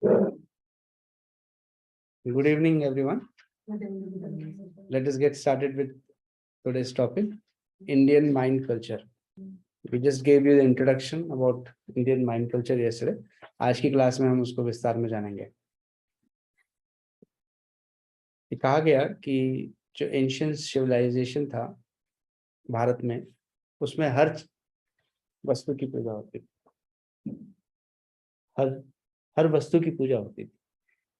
Good evening, everyone. Let us get started with today's topic, Indian mind culture. We just gave you the introduction about Indian mind culture yesterday. आज की class में हम उसको विस्तार में जानेंगे। ये कहा गया कि जो एंशियंट सिविलाइजेशन था भारत में, उसमें हर वस्तु की पूजा होती थी। हर वस्तु की पूजा होती थी।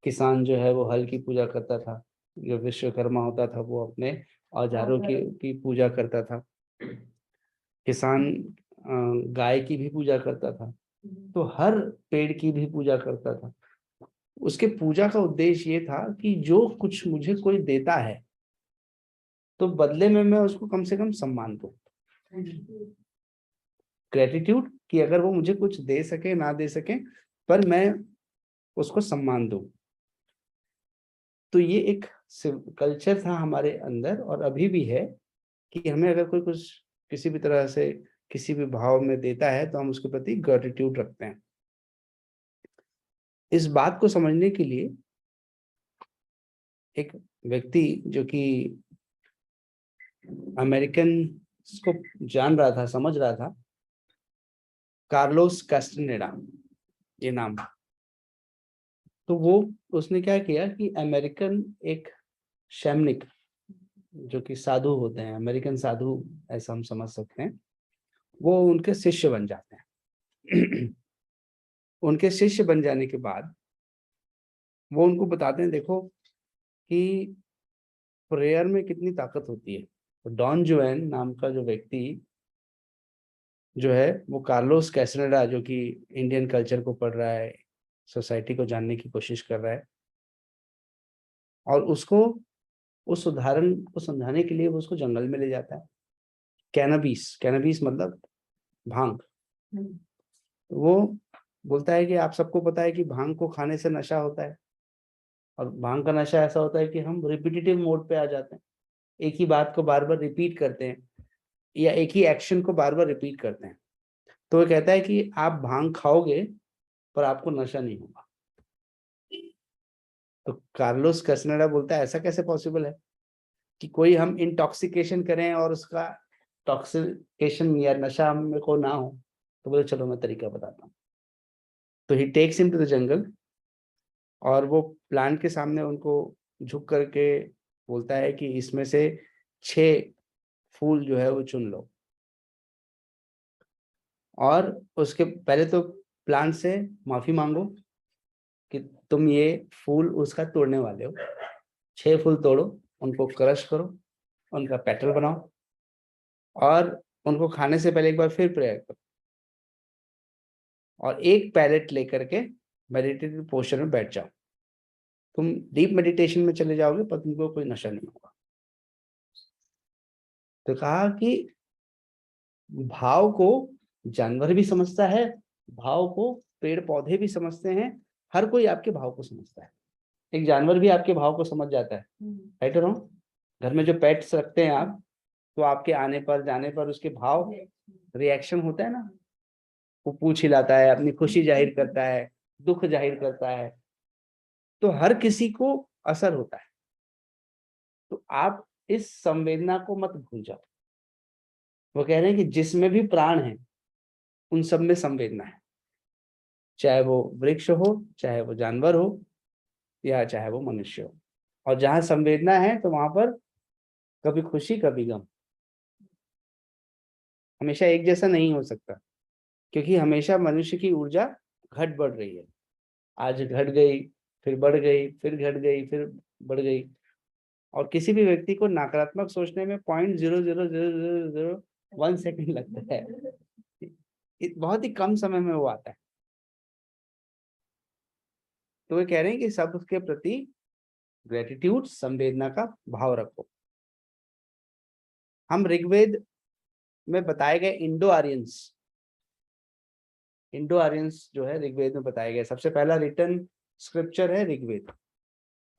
किसान जो है वो हल की पूजा करता था, जो विश्वकर्मा होता था वो अपने औजारों की पूजा करता था, किसान गाय की भी पूजा करता था, तो हर पेड़ की भी पूजा करता था। उसके पूजा का उद्देश्य ये था कि जो कुछ मुझे कोई देता है तो बदले में मैं उसको कम से कम सम्मान दूं, ग्रेटिट्यूड, कि अगर वो मुझे कुछ दे सके ना दे सके पर मैं उसको सम्मान दूं। तो ये एक कल्चर था हमारे अंदर और अभी भी है कि हमें अगर कोई कुछ किसी भी तरह से किसी भी भाव में देता है तो हम उसके प्रति ग्रेटिट्यूड रखते हैं। इस बात को समझने के लिए एक व्यक्ति जो कि अमेरिकन को जान रहा था, समझ रहा था, कार्लोस कैस्टनेडा ये नाम। तो वो उसने क्या किया कि अमेरिकन एक शैमनिक जो कि साधु होते हैं, अमेरिकन साधु ऐसा हम समझ सकते हैं, वो उनके शिष्य बन जाते हैं। उनके शिष्य बन जाने के बाद वो उनको बताते हैं, देखो कि प्रेयर में कितनी ताकत होती है। तो डॉन जुएन नाम का जो व्यक्ति जो है वो कार्लोस कैस्टनेडा, जो कि इंडियन कल्चर को पढ़ रहा है, सोसाइटी को जानने की कोशिश कर रहा है, और उसको उस उदाहरण को समझाने के लिए वो उसको जंगल में ले जाता है। कैनबीस मतलब भांग। वो बोलता है कि आप सबको पता है कि भांग को खाने से नशा होता है, और भांग का नशा ऐसा होता है कि हम रिपीटेटिव मोड पे आ जाते हैं, एक ही बात को बार बार रिपीट करते हैं या एक ही एक्शन को बार बार रिपीट करते हैं। तो वो कहता है कि आप भांग खाओगे पर आपको नशा नहीं होगा। तो कार्लोस कैस्टनेडा बोलता है ऐसा कैसे पॉसिबल है कि कोई हम इंटॉक्सिकेशन करें और उसका टॉक्सिकेशन या नशा में को ना हो। तो बोले चलो मैं तरीका बताता हूँ। तो he takes him to the jungle और वो प्लांट के सामने उनको झुक करके बोलता है कि इसमें से 6 फूल जो है वो चुन लो, और उसके पहले तो प्लांट से माफी मांगो कि तुम ये फूल उसका तोड़ने वाले हो। 6 फूल तोड़ो, उनको क्रश करो, उनका पेटल बनाओ, और उनको खाने से पहले एक बार फिर प्रेयर करो, और एक पैलेट लेकर के मेडिटेटिव पोस्चर में बैठ जाओ। तुम डीप मेडिटेशन में चले जाओगे पर तुमको कोई नशा नहीं होगा। तो कहा कि भाव को जानवर भी समझता है, भाव को पेड़ पौधे भी समझते हैं, हर कोई आपके भाव को समझता है। एक जानवर भी आपके भाव को समझ जाता है, राइट और रॉन्ग? घर में जो पेट्स रखते हैं आप, तो आपके आने पर जाने पर उसके भाव रिएक्शन होता है ना, वो पूंछ हिलाता है, अपनी खुशी जाहिर करता है, दुख जाहिर करता है, तो हर किसी को असर होता है। तो आप इस संवेदना को मत भूल जाओ। वो कह रहे हैं कि जिसमें भी प्राण है उन सब में संवेदना है, चाहे वो वृक्ष हो, चाहे वो जानवर हो, या चाहे वो मनुष्य हो। और जहां संवेदना है तो वहां पर कभी खुशी कभी गम, हमेशा एक जैसा नहीं हो सकता, क्योंकि हमेशा मनुष्य की ऊर्जा घट बढ़ रही है। आज घट गई, फिर बढ़ गई, फिर घट गई, फिर बढ़ गई। और किसी भी व्यक्ति को नकारात्मक सोचने में 0.00001 सेकंड लगता है, बहुत ही कम समय में वो आता है। तो वे कह रहे हैं कि सबके प्रति ग्रेटिट्यूड, संवेदना का भाव रखो। हम ऋग्वेद में बताए गए इंडो आर्यंस जो है ऋग्वेद में बताए गए, सबसे पहला रिटन स्क्रिप्चर है ऋग्वेद,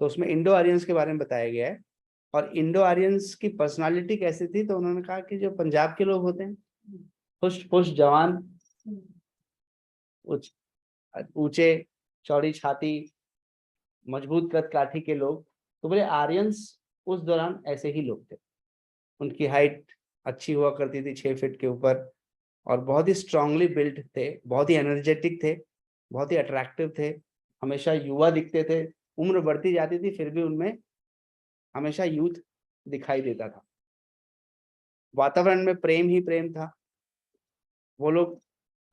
तो उसमें इंडो आर्यंस के बारे में बताया गया है। और इंडो आर्यंस की पर्सनालिटी कैसी थी, तो उन्होंने कहा कि जो पंजाब के लोग होते हैं, पुष्ट पुष्ट जवान, ऊंचे, चौड़ी छाती, मजबूत कद काठी के लोग, तो बोले आर्यंस उस दौरान ऐसे ही लोग थे। उनकी हाइट अच्छी हुआ करती थी, 6 फीट के ऊपर, और बहुत ही स्ट्रांगली बिल्ट थे, बहुत ही एनर्जेटिक थे, बहुत ही अट्रैक्टिव थे, हमेशा युवा दिखते थे। उम्र बढ़ती जाती थी फिर भी उनमें हमेशा यूथ दिखाई देता था। वातावरण में प्रेम ही प्रेम था। वो लोग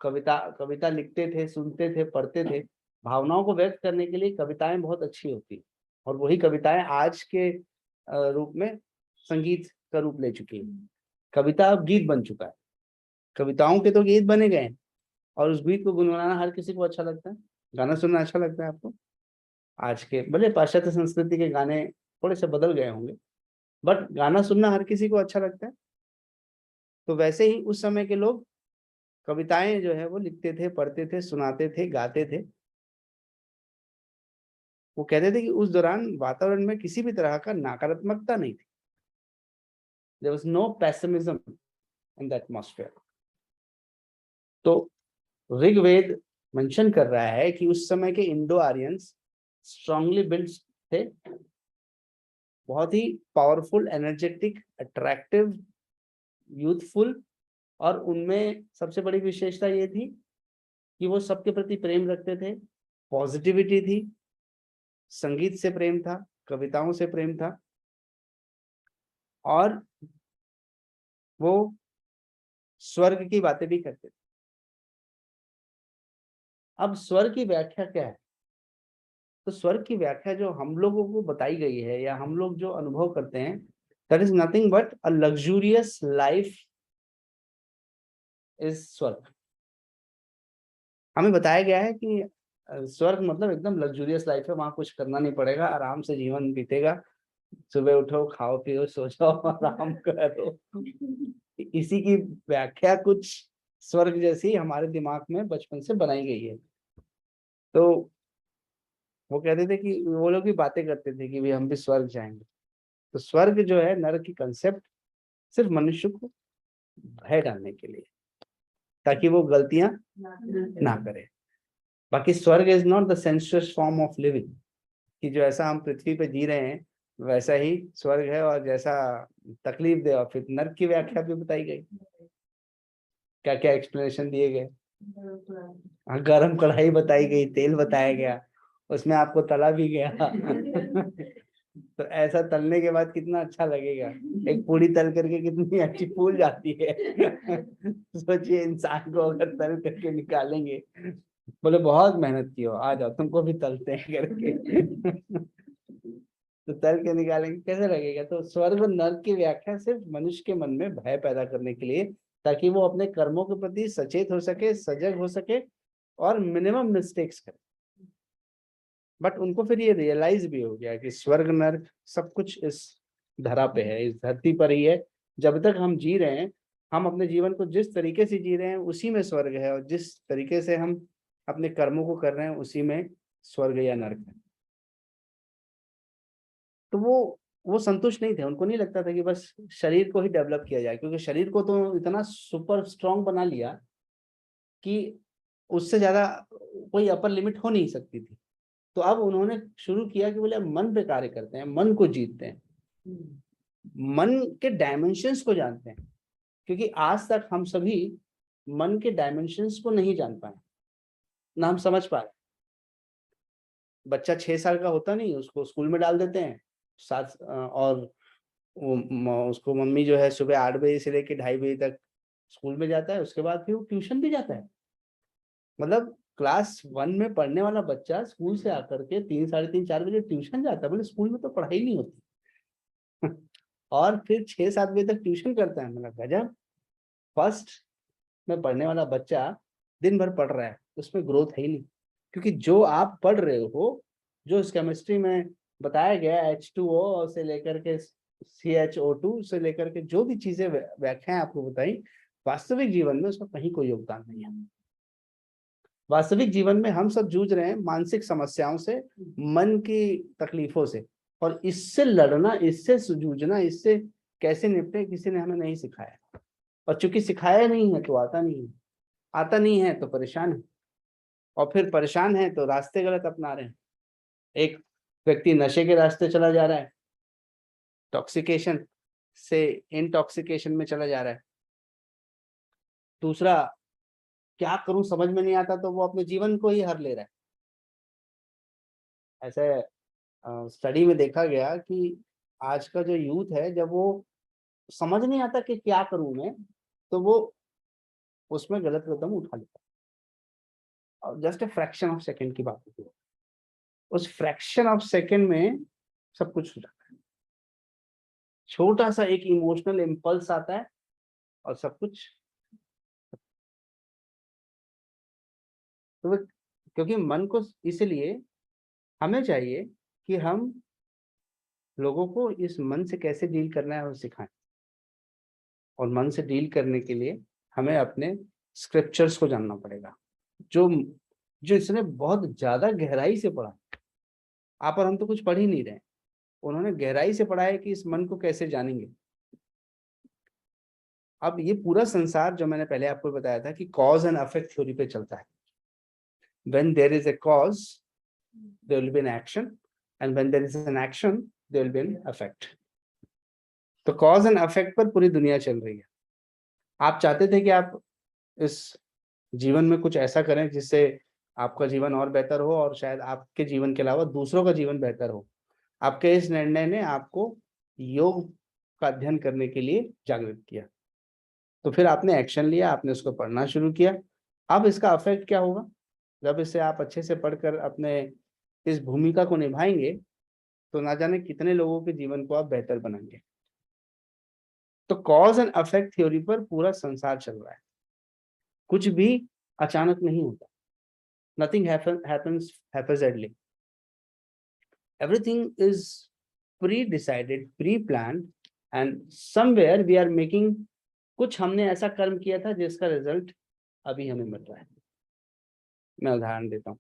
कविता कविता लिखते थे, सुनते थे, पढ़ते थे। भावनाओं को व्यक्त करने के लिए कविताएं बहुत अच्छी होती, और वही कविताएं आज के रूप में संगीत का रूप ले चुकी है। कविता अब गीत बन चुका है। कविताओं के तो गीत बने गए हैं, और उस गीत को गुनगुनाना हर किसी को अच्छा लगता है। गाना सुनना अच्छा लगता है आपको? आज के भले पाश्चात्य संस्कृति के गाने थोड़े से बदल गए होंगे, बट गाना सुनना हर किसी को अच्छा लगता है। तो वैसे ही उस समय के लोग कविताएं जो है वो लिखते थे, पढ़ते थे, सुनाते थे, गाते थे। वो कहते थे कि उस दौरान वातावरण में किसी भी तरह का नकारात्मकता नहीं थी। There was no pessimism in the atmosphere. तो ऋग्वेद मेंशन कर रहा है कि उस समय के इंडो आर्यंस स्ट्रांगली बिल्ड थे, बहुत ही पावरफुल, एनर्जेटिक, अट्रैक्टिव, यूथफुल, और उनमें सबसे बड़ी विशेषता ये थी कि वो सबके प्रति प्रेम रखते थे, पॉजिटिविटी थी, संगीत से प्रेम था, कविताओं से प्रेम था, और वो स्वर्ग की बातें भी करते थे। अब स्वर्ग की व्याख्या क्या है? तो स्वर्ग की व्याख्या जो हम लोगों को बताई गई है, या हम लोग जो अनुभव करते हैं, that is nothing but a luxurious life is स्वर्ग। हमें बताया गया है कि स्वर्ग मतलब एकदम लग्जूरियस लाइफ है, वहां कुछ करना नहीं पड़ेगा, आराम से जीवन बीतेगा, सुबह उठो, खाओ पियो, सो जाओ, आराम करो। इसी की व्याख्या कुछ स्वर्ग जैसी हमारे दिमाग में बचपन से बनाई गई है। तो वो कहते थे कि वो लोग भी बातें करते थे कि भाई हम भी स्वर्ग जाएंगे। तो स्वर्ग जो है, नरक की कंसेप्ट सिर्फ मनुष्य को भय डालने के लिए, ताकि वो गलतियां ना करे। बाकी स्वर्ग is not the sensuous form of living, कि जो ऐसा हम पृथ्वी पे जी रहे हैं वैसा ही स्वर्ग है, और जैसा तकलीफ दे। और फिर नर्क की व्याख्या भी बताई गई, क्या क्या एक्सप्लेनेशन दिए गए। हाँ, गरम कढ़ाई बताई गई, तेल बताया गया, उसमें आपको तला भी गया। तो ऐसा तलने के बाद कितना अच्छा लगेगा। एक पूरी तल करके कितनी अच्छी फूल जाती है। सोचिए इंसान को अगर तल करके निकालेंगे, बोले बहुत मेहनत की हो, आ जाओ तुमको भी तलते हैं करके। तो तल के निकालेंगे, कैसे लगेगा? तो स्वर्ग और नर्क की व्याख्या सिर्फ मनुष्य के मन में भय पैदा करने के लिए, ताकि वो अपने कर्मों के प्रति सचेत हो सके, सजग हो सके, और मिनिमम मिस्टेक्स करे। बट उनको फिर ये रियलाइज भी हो गया कि स्वर्ग नर्क सब कुछ इस धरा पे है, इस धरती पर ही है। जब तक हम जी रहे हैं, हम अपने जीवन को जिस तरीके से जी रहे हैं उसी में स्वर्ग है, और जिस तरीके से हम अपने कर्मों को कर रहे हैं उसी में स्वर्ग या नर्क है। तो वो संतुष्ट नहीं थे। उनको नहीं लगता था कि बस शरीर को ही डेवलप किया जाए, क्योंकि शरीर को तो इतना सुपर स्ट्रांग बना लिया कि उससे ज्यादा कोई अपर लिमिट हो नहीं सकती थी। तो अब उन्होंने शुरू किया कि बोले मन पे कार्य करते हैं, मन को जीतते हैं, मन के डायमेंशंस को जानते हैं। क्योंकि आज तक हम सभी मन के डायमेंशंस को नहीं जान पाए, ना हम समझ पाए। बच्चा 6 साल का होता नहीं, उसको स्कूल में डाल देते हैं, साथ और उसको मम्मी जो है सुबह 8 बजे से लेकर 2:30 बजे तक स्कूल में जाता है, उसके बाद फिर वो ट्यूशन भी जाता है। मतलब क्लास 1 में पढ़ने वाला बच्चा स्कूल से आकर के 3, साढ़े 3, 4 बजे ट्यूशन जाता है। बोले स्कूल में तो पढ़ाई नहीं होती। और फिर 6-7 बजे तक ट्यूशन करता है। मतलब गजब। फर्स्ट में पढ़ने वाला बच्चा दिन भर पढ़ रहा है, उसमें ग्रोथ है ही नहीं। क्योंकि जो आप पढ़ रहे हो, जो इस केमिस्ट्री में बताया गया, H2O से लेकर के CHO2 से लेकर के जो भी चीजें व्याख्याएं आपको बताई, वास्तविक जीवन में उसका कहीं कोई योगदान नहीं है। वास्तविक जीवन में हम सब जूझ रहे हैं मानसिक समस्याओं से, मन की तकलीफों से, और इससे लड़ना, इससे जूझना, इससे कैसे निपटे, किसी ने हमें नहीं सिखाया। और चूंकि सिखाया नहीं है तो आता नहीं है, आता नहीं है तो परेशान है। और फिर परेशान है तो रास्ते गलत अपना रहे हैं। एक व्यक्ति नशे के रास्ते चला जा रहा है, टॉक्सिकेशन से इंटॉक्सिकेशन में चला जा रहा है। दूसरा, क्या करूं समझ में नहीं आता, तो वो अपने जीवन को ही हर ले रहा है। ऐसे स्टडी में देखा गया कि आज का जो यूथ है, जब वो समझ नहीं आता कि क्या करूं मैं, तो वो उसमें गलत कदम उठा लेता है। और just a fraction of second की बात होती है, उस फ्रैक्शन ऑफ सेकंड में सब कुछ हो जाता है। छोटा सा एक इमोशनल इम्पल्स आता है और सब कुछ। तो वो, क्योंकि मन को, इसलिए हमें चाहिए कि हम लोगों को इस मन से कैसे डील करना है वो सिखाएं। और मन से डील करने के लिए हमें अपने स्क्रिप्चर्स को जानना पड़ेगा, जो जो इसने बहुत ज्यादा गहराई से पढ़ा। आप और हम तो कुछ पढ़ ही नहीं रहे, उन्होंने गहराई से पढ़ा है कि इस मन को कैसे जानेंगे। अब ये पूरा संसार जो मैंने पहले आपको बताया था कि कॉज एंड अफेक्ट थ्योरी पे चलता है। When there is a cause, there will be an action, and when there is an action, there will be an effect. तो कॉज एंड अफेक्ट पर पूरी दुनिया चल रही है। आप चाहते थे कि आप इस जीवन में कुछ ऐसा करें जिससे आपका जीवन और बेहतर हो, और शायद आपके जीवन के अलावा दूसरों का जीवन बेहतर हो। आपके इस निर्णय ने आपको योग का अध्ययन करने के लिए जागृत किया। तो फिर आपने एक्शन लिया, आपने उसको पढ़ना शुरू किया। अब इसका अफेक्ट क्या होगा? जब इसे आप अच्छे से पढ़कर अपने इस भूमिका को निभाएंगे, तो ना जाने कितने लोगों के जीवन को आप बेहतर बनाएंगे। तो कॉज एंड अफेक्ट थ्योरी पर पूरा संसार चल रहा है। कुछ भी अचानक नहीं होता। Nothing happens haphazardly. Everything is pre-decided, pre-planned, and somewhere we are making, कुछ हमने ऐसा कर्म किया था जिसका रिजल्ट अभी हमें मिल रहा है। मैं उदाहरण देता हूँ।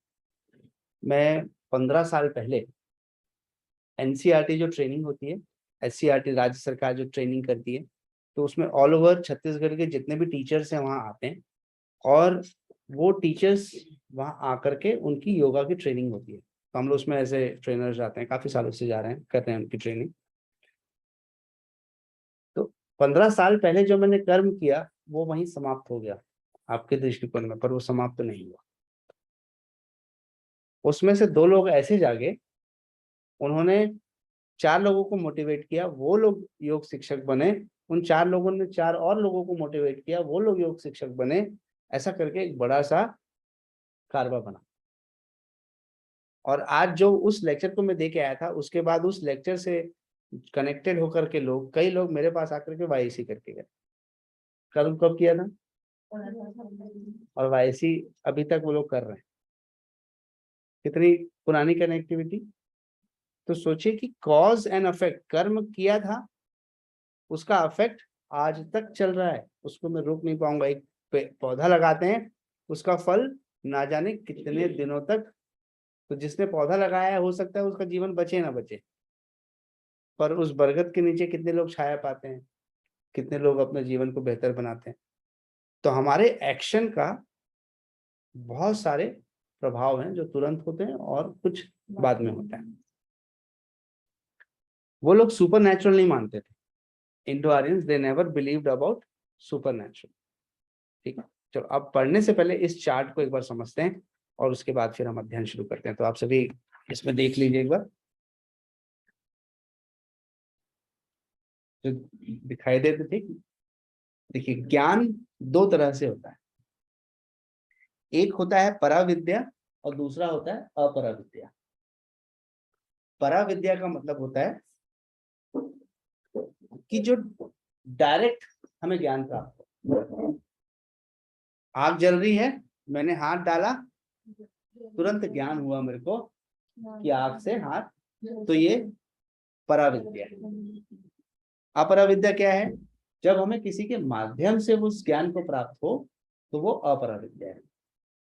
मैं 15 साल पहले एनसीईआरटी जो ट्रेनिंग होती है, एससीईआरटी राज्य सरकार जो ट्रेनिंग करती है, तो उसमें ऑल ओवर छत्तीसगढ़ के जितने भी टीचर्स हैं वहाँ आते हैं, और वो टीचर्स वहाँ आकर के उनकी योगा की ट्रेनिंग होती है। तो हम लोग उसमें ऐसे ट्रेनर्स जाते हैं, काफी सालों से जा रहे हैं, करते हैं उनकी ट्रेनिंग। तो 15 साल पहले जो मैंने कर्म किया वो वहीं समाप्त हो गया आपके दृष्टिकोण में, पर वो समाप्त नहीं हुआ। उसमें से 2 लोग ऐसे जागे, उन्होंने 4 लोगों को मोटिवेट किया, वो लोग योग शिक्षक बने। उन 4 लोगों ने 4 और लोगों को मोटिवेट किया, वो लोग योग शिक्षक बने। ऐसा करके एक बड़ा सा कारवा बना। और आज जो उस लेक्चर को मैं दे के आया था, उसके बाद उस लेक्चर से कनेक्टेड होकर के लोग, कई लोग मेरे पास आकर के वाईसी करके गए। कर्म कब किया था? और वाईसी अभी तक वो लोग कर रहे हैं। कितनी पुरानी कनेक्टिविटी। तो सोचिए कि कॉज एंड अफेक्ट, कर्म किया था, उसका अफेक्ट आज तक चल रहा है, उसको मैं रोक नहीं पाऊंगा। एक पौधा लगाते हैं, उसका फल ना जाने कितने दिनों तक, तो जिसने पौधा लगाया है हो सकता है उसका जीवन बचे ना बचे, पर उस बरगद के नीचे कितने लोग छाया पाते हैं, कितने लोग अपने जीवन को बेहतर बनाते हैं। तो हमारे एक्शन का बहुत सारे प्रभाव हैं जो तुरंत होते हैं और कुछ बाद में होता है। वो लोग सुपर नेचुरल नहीं मानते थे। Indo Aryans, they never believed about super natural. ठीक है, चलो अब पढ़ने से पहले इस चार्ट को एक बार समझते हैं और उसके बाद फिर हम अध्ययन शुरू करते हैं। तो आप सभी इसमें देख लीजिए एक बार, जो दिखाई देते। ठीक, देखिए, ज्ञान 2 तरह से होता है। एक होता है पराविद्या और दूसरा होता है अपराविद्या। पराविद्या का मतलब होता है कि जो डायरेक्ट हमें ज्ञान प्राप्त हो। आग जल रही है, मैंने हाथ डाला, तुरंत ज्ञान हुआ मेरे को कि आग से हाथ, तो ये पराविद्या है। अपराविद्या क्या है? जब हमें किसी के माध्यम से उस ज्ञान को प्राप्त हो, तो वो अपराविद्या है।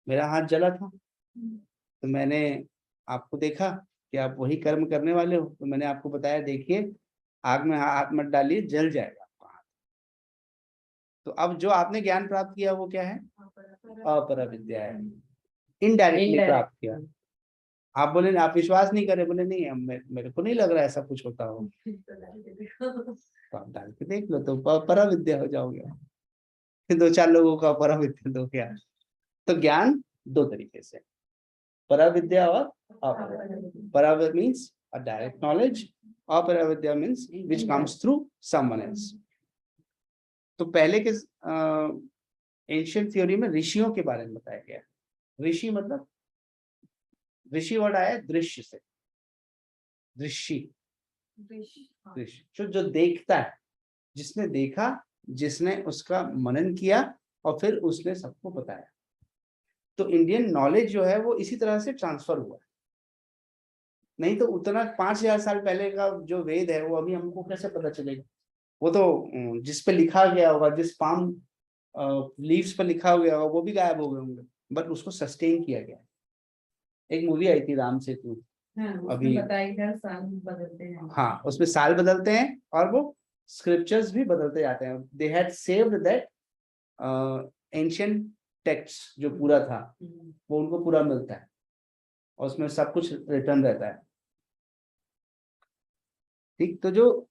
मेरा हाथ जला था, तो मैंने आपको देखा कि आप वही कर्म करने वाले हो, तो मैंने आपको बताया, देखिए आग में हाथ मत डालिए, जल जाएगा आपका हाथ। तो अब जो आपने ज्ञान प्राप्त किया वो क्या है? अपराविद्या है। इनडायरेक्टली प्राप्त किया। आप बोले आप विश्वास नहीं करे, बोले नहीं मेरे को नहीं लग रहा ऐसा कुछ होता हो, तो आप डाल के देख लो तो परा विद्या हो जाओगे। फिर 2-4 लोगों का परा विद्या दो क्या। तो ज्ञान दो तरीके से, परा विद्या और अपरा। परा मीन्स अ डायरेक्ट नॉलेज, अपरा विद्या means which comes through someone else. तो पहले के एंशिएंट थ्योरी में ऋषियों के बारे में बताया गया। ऋषि मतलब, ऋषि वर्ड आया दृश्य से, दृष्टि, दृश्य जो देखता है, जिसने देखा, जिसने उसका मनन किया और फिर उसने सबको बताया। तो इंडियन नॉलेज जो है वो इसी तरह से ट्रांसफर हुआ है। नहीं तो उतना 5000 साल पहले का जो वेद है वो अभी हमको कैसे पता चलेगा। वो तो जिस पे लिखा गया होगा, जिस पाम लीव्स पर लिखा गया होगा वो भी गायब हो गए होंगे, बट उसको सस्टेन किया गया। एक मूवी आई थी राम सेतु, अभी साल बदलते हैं। हाँ, उसमें साल बदलते हैं और वो स्क्रिप्चर्स भी बदलते जाते हैं। They had saved that ancient text जो पूरा था वो उनको पूरा मिलता है और उसमें सब कुछ रिटर्न रहता है। ठीक, तो जो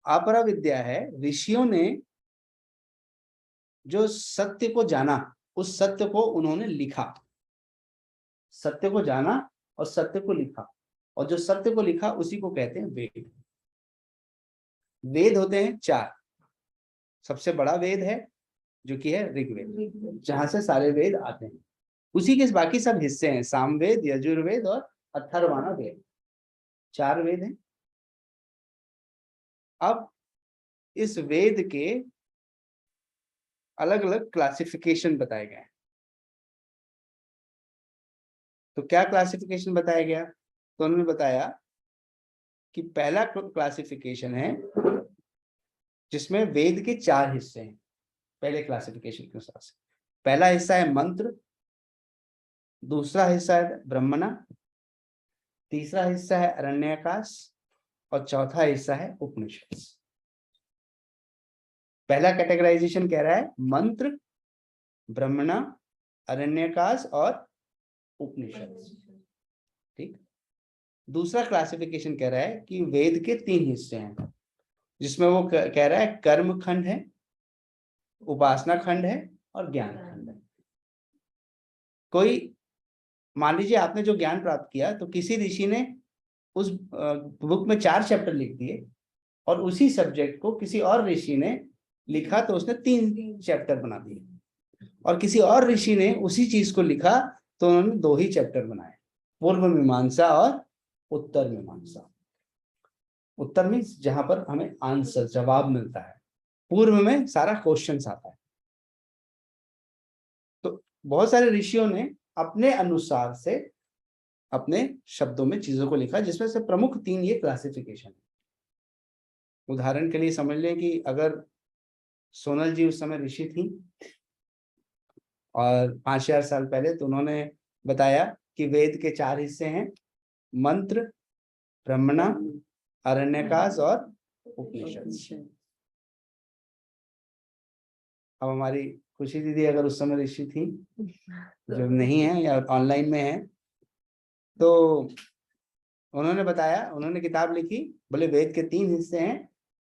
अपरा विद्या है, ऋषियों ने जो सत्य को जाना, उस सत्य को उन्होंने लिखा, सत्य को जाना और सत्य को लिखा, और जो सत्य को लिखा उसी को कहते हैं वेद। वेद होते हैं 4। सबसे बड़ा वेद है जो कि है ऋग्वेद, जहां से सारे वेद आते हैं। उसी के बाकी सब हिस्से हैं, सामवेद, यजुर्वेद और अथर्वण वेद, 4 वेद हैं। अब इस वेद के अलग अलग क्लासिफिकेशन बताए गए हैं। तो क्या क्लासिफिकेशन बताया गया, तो उन्होंने बताया कि पहला क्लासिफिकेशन है जिसमें वेद के 4 हिस्से हैं। पहले क्लासिफिकेशन के अनुसार से पहला हिस्सा है मंत्र, दूसरा हिस्सा है ब्रह्मणा, तीसरा हिस्सा है अरण्यकाश और चौथा हिस्सा है उपनिषद। पहला कैटेगराइजेशन कह रहा है मंत्र, ब्रह्मणा, अरण्यकाश और उपनिषद। ठीक, दूसरा क्लासिफिकेशन कह रहा है कि वेद के 3 हिस्से हैं, जिसमें वो कह रहा है कर्म खंड है, उपासना खंड है और ज्ञान खंड है। कोई मान लीजिए आपने जो ज्ञान प्राप्त किया, तो किसी ऋषि ने उस बुक में 4 चैप्टर लिख दिए और उसी सब्जेक्ट को किसी और ऋषि ने लिखा तो उसने 3 चैप्टर बना दिए, और किसी और ऋषि ने उसी चीज को लिखा तो उन्होंने 2 ही चैप्टर बनाए, पूर्व मीमांसा और उत्तर मीमांसा। उत्तर मीन्स जहां पर हमें आंसर, जवाब मिलता है, पूर्व में सारा क्वेश्चन आता है। तो बहुत सारे ऋषियों ने अपने अनुसार से अपने शब्दों में चीजों को लिखा, जिसमें से प्रमुख 3 ये क्लासिफिकेशन है। उदाहरण के लिए समझ लें कि अगर सोनल जी उस समय ऋषि थी और 5000 साल पहले, तो उन्होंने बताया कि वेद के 4 हिस्से हैं, मंत्र, ब्रह्मणा, अरण्यकाश और उपनिषद। अब हमारी खुशी दीदी अगर उस समय ऋषि थी, जो नहीं है या ऑनलाइन में है, तो उन्होंने बताया, उन्होंने किताब लिखी, बोले वेद के 3 हिस्से हैं,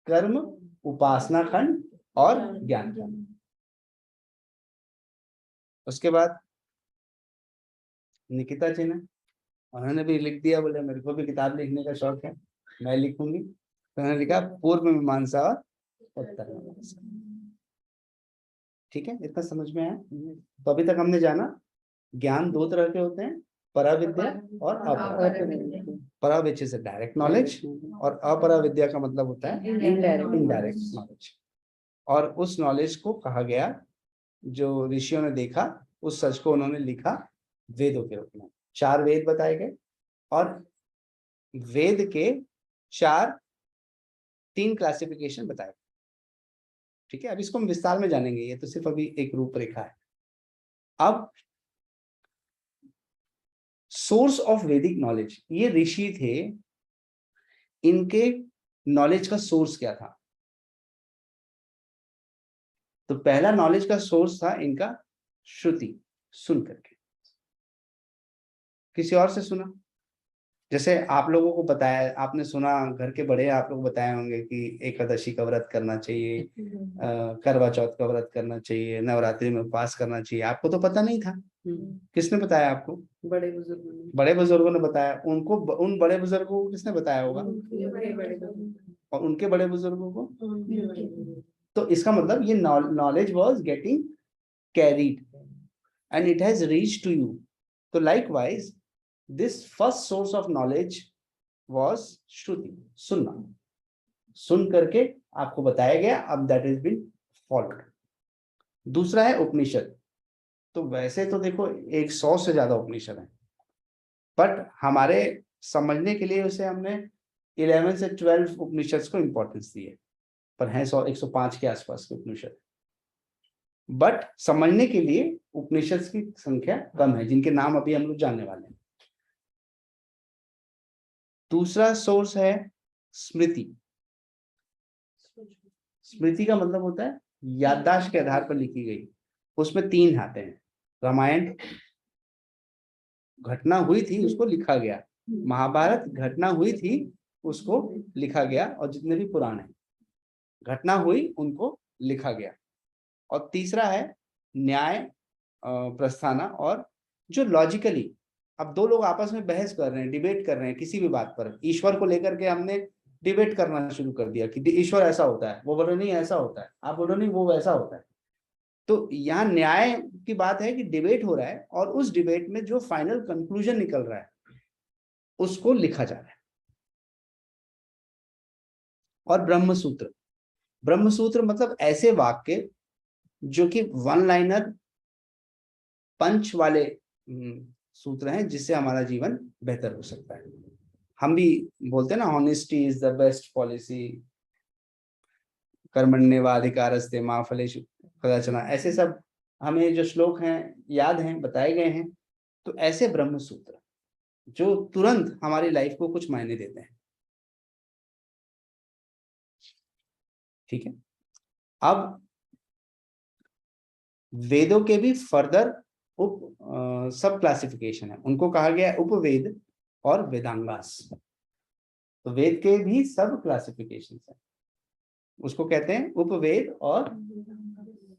कर्म, उपासना खंड और ज्ञान खंड। उसके बाद निकिता जी ने, उन्होंने भी लिख दिया, बोले मेरे को भी किताब लिखने का शौक है, मैं लिखूंगी। तो उन्होंने लिखा पूर्व मीमांसा और उत्तर मीमांसा। ठीक है, इतना समझ में आया। तो अभी तक हमने जाना ज्ञान 2 तरह के होते हैं, परा विद्या और अपरा विद्या। परा विच इज डायरेक्ट नॉलेज और अपरा विद्या का मतलब होता है इनडायरेक्ट नॉलेज। और उस नॉलेज को कहा गया, जो ऋषियों ने देखा, उस सच को उन्होंने लिखा वेदों के रूप में। 4 वेद बताए गए और वेद के 3 क्लासिफिकेशन बताए। ठीक है, अब इसको हम विस्तार में जानेंगे, ये तो सिर्फ अभी एक रूपरेखा है। अब सोर्स ऑफ वैदिक नॉलेज, ये ऋषि थे, इनके नॉलेज का सोर्स क्या था। तो पहला नॉलेज का सोर्स था इनका श्रुति, सुन करके। किसी और से सुना। जैसे आप लोगों को बताया, आपने सुना, घर के बड़े आप लोग बताए होंगे कि एकादशी का व्रत करना चाहिए, करवा चौथ का व्रत करना चाहिए, नवरात्रि में उपवास करना चाहिए। आपको तो पता नहीं था, किसने बताया आपको? बड़े बुजुर्गों ने। बड़े बुजुर्गों ने बताया। उनको उन बड़े बुजुर्गों को किसने बताया होगा? और उनके बड़े बुजुर्गों को। तो इसका मतलब ये knowledge was getting carried and it has reach to you. तो likewise this first source of knowledge was Shruti, सुनना। सुन करके आपको बताया गया, अब दैट इज बीन फॉलोड। दूसरा है उपनिषद। तो वैसे तो देखो 100 से ज्यादा उपनिषद हैं, बट हमारे समझने के लिए उसे हमने 11 से 12 उपनिषद को इंपॉर्टेंस दी है, पर हैं 105 के आसपास के उपनिषद। बट समझने के लिए उपनिषद की संख्या कम है, जिनके नाम अभी हम लोग जानने वाले हैं। दूसरा सोर्स है स्मृति। स्मृति का मतलब होता है याददाश्त के आधार पर लिखी गई। उसमें 3 आते हैं। रामायण घटना हुई थी उसको लिखा गया, महाभारत घटना हुई थी उसको लिखा गया, और जितने भी पुराण हैं घटना हुई उनको लिखा गया। और तीसरा है न्याय प्रस्थाना, और जो लॉजिकली, अब दो लोग आपस में बहस कर रहे हैं, डिबेट कर रहे हैं किसी भी बात पर, ईश्वर को लेकर के हमने डिबेट करना शुरू कर दिया कि ईश्वर ऐसा होता है, वो बोलो नहीं ऐसा होता है, आप बोलो नहीं वो वैसा होता है। तो यहाँ न्याय की बात है कि डिबेट हो रहा है, और उस डिबेट में जो फाइनल कंक्लूजन निकल रहा है उसको लिखा जा रहा है। और ब्रह्मसूत्र, ब्रह्मसूत्र मतलब ऐसे वाक्य जो कि वन लाइनर पंच वाले सूत्र हैं, जिससे हमारा जीवन बेहतर हो सकता है। हम भी बोलते हैं ना, honesty is the best policy, कर्मण्येवाधिकारस्ते मा फलेषु कदाचन, ऐसे सब हमें जो श्लोक हैं याद हैं, बताए गए हैं। तो ऐसे ब्रह्म सूत्र जो तुरंत हमारी लाइफ को कुछ मायने देते हैं। ठीक है। अब वेदों के भी फर्दर सब क्लासिफिकेशन है, उनको कहा गया है उपवेद और वेदांगास। तो वेद के भी सब क्लासिफिकेशन है, उसको कहते हैं उपवेद और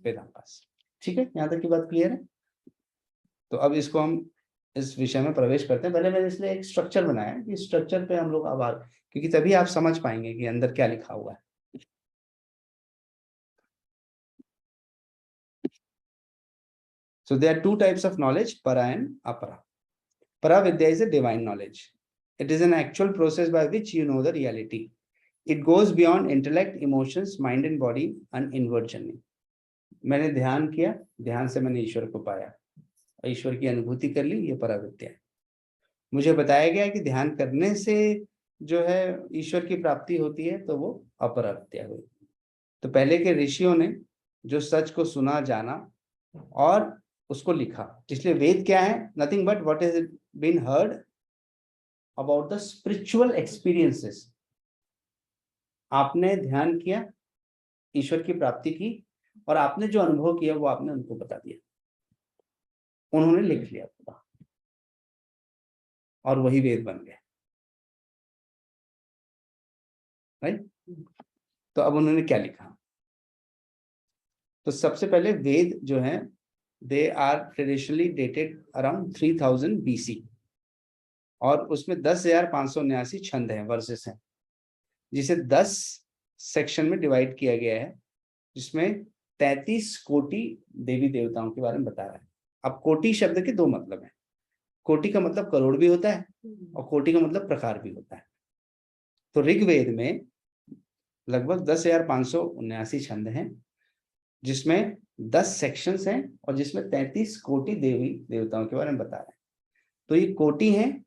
वेदांगास। ठीक है, यहां तक की बात क्लियर है। तो अब इसको हम इस विषय में प्रवेश करते हैं। पहले मैंने इसलिए एक स्ट्रक्चर बनाया कि स्ट्रक्चर पे हम लोग आभार, क्योंकि तभी आप समझ पाएंगे कि अंदर क्या लिखा हुआ है। So there are 2 types of knowledge, para and apara. Para vidya is a divine knowledge. It is an actual process by which you know the reality. It goes beyond intellect, emotions, mind and body, and inward journey. मैंने ध्यान किया, ध्यान से मैंने ईश्वर को पाया, ईश्वर की अनुभूति कर ली, ये para vidya है। मुझे बताया गया कि ध्यान करने से जो है ईश्वर की प्राप्ति होती है, तो वो अपरा विद्या हुई। तो पहले के ऋषियों ने जो सच को सुना, जाना और उसको लिखा, इसलिए वेद क्या है? Nothing but what has been heard about the spiritual experiences. आपने ध्यान किया, ईश्वर की प्राप्ति की, और आपने जो अनुभव किया वो आपने उनको बता दिया, उन्होंने लिख लिया पूरा, और वही वेद बन गए। राइट। तो अब उन्होंने क्या लिखा? तो सबसे पहले वेद जो है, they are traditionally dated around 3000 BC, और उसमें 10,579 छंद हैं, वर्सेस हैं, जिसे 10 सेक्शन में डिवाइड किया गया है, जिसमें 33 कोटि देवी देवताओं के बारे में बता रहा है। अब कोटि शब्द के 2 मतलब हैं। कोटि का मतलब करोड़ भी होता है, और कोटि का मतलब प्रकार भी होता है। तो ऋग्वेद में लगभग 10,579 छंद हैं, जिसमें 10 सेक्शंस हैं, और जिसमें 33 कोटि देवी देवताओं के बारे में बता रहे हैं। तो ये कोटि हैं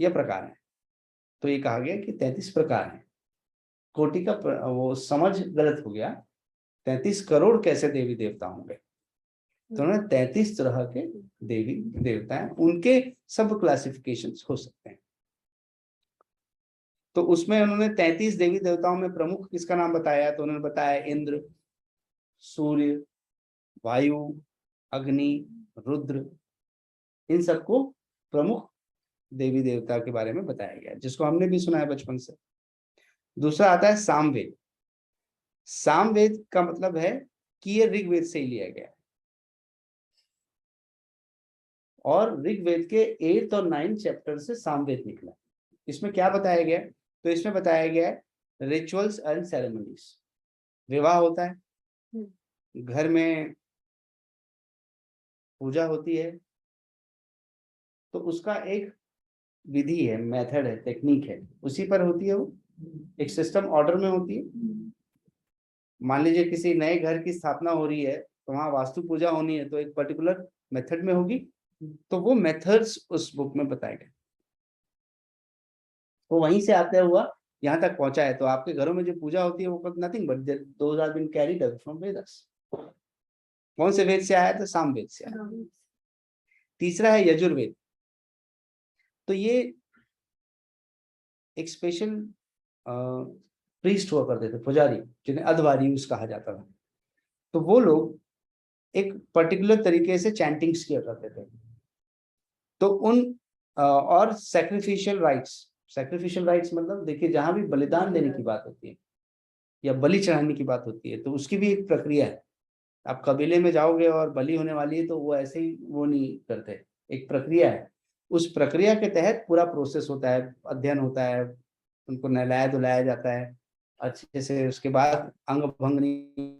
या प्रकार हैं? तो ये कहा गया कि 33 प्रकार हैं। कोटि का वो समझ गलत हो गया, 33 करोड़ कैसे देवी देवता होंगे? तो उन्होंने 33 तरह के देवी देवता हैं, उनके सब क्लासिफिकेशन हो सकते हैं। तो उसमें उन्होंने 33 देवी देवताओं में प्रमुख किसका नाम बताया? तो उन्होंने बताया इंद्र, सूर्य, वायु, अग्नि, रुद्र, इन सबको प्रमुख देवी देवता के बारे में बताया गया है, जिसको हमने भी सुना है बचपन से। दूसरा आता है सामवेद। सामवेद का मतलब है कि ये ऋग्वेद से ही लिया गया है, और ऋग्वेद के 8 और 9 चैप्टर से सामवेद निकला। इसमें क्या बताया गया है? तो इसमें बताया गया है रिचुअल्स एंड सेरेमनीज। विवाह होता है, घर में पूजा होती है, तो उसका एक विधि है, मेथड है, टेक्निक है, उसी पर होती है। वो एक सिस्टम ऑर्डर में होती है। मान लीजिए किसी नए घर की स्थापना हो रही है, तो वहां वास्तु पूजा होनी है, तो एक पर्टिकुलर मेथड में होगी। तो वो मेथड्स उस बुक में बताए गए, वो वहीं से आते हुआ यहाँ तक पहुंचा है। तो आपके घरों में जो पूजा होती है वो nothing but those are been carried from Vedas. कौन से वेद से आया? तो सामवेद से आया। तीसरा है यजुर्वेद। तो ये एक स्पेशल प्रीस्ट हुआ करते थे, पुजारी, जिन्हें अधवारीज कहा जाता था। तो वो लोग एक पर्टिकुलर तरीके से चैंटिंग्स किया करते थे। तो उन और सैक्रिफिशियल राइट्स मतलब देखिए, जहां भी बलिदान देने की बात होती है या बलि चढ़ाने की बात होती है, तो उसकी भी एक प्रक्रिया है। आप कबीले में जाओगे और बलि होने वाली है, तो वो ऐसे ही वो नहीं करते, एक प्रक्रिया है। उस प्रक्रिया के तहत पूरा प्रोसेस होता है, अध्ययन होता है, उनको नहलाया धुलाया जाता है अच्छे से। उसके बाद अंग भंग नहीं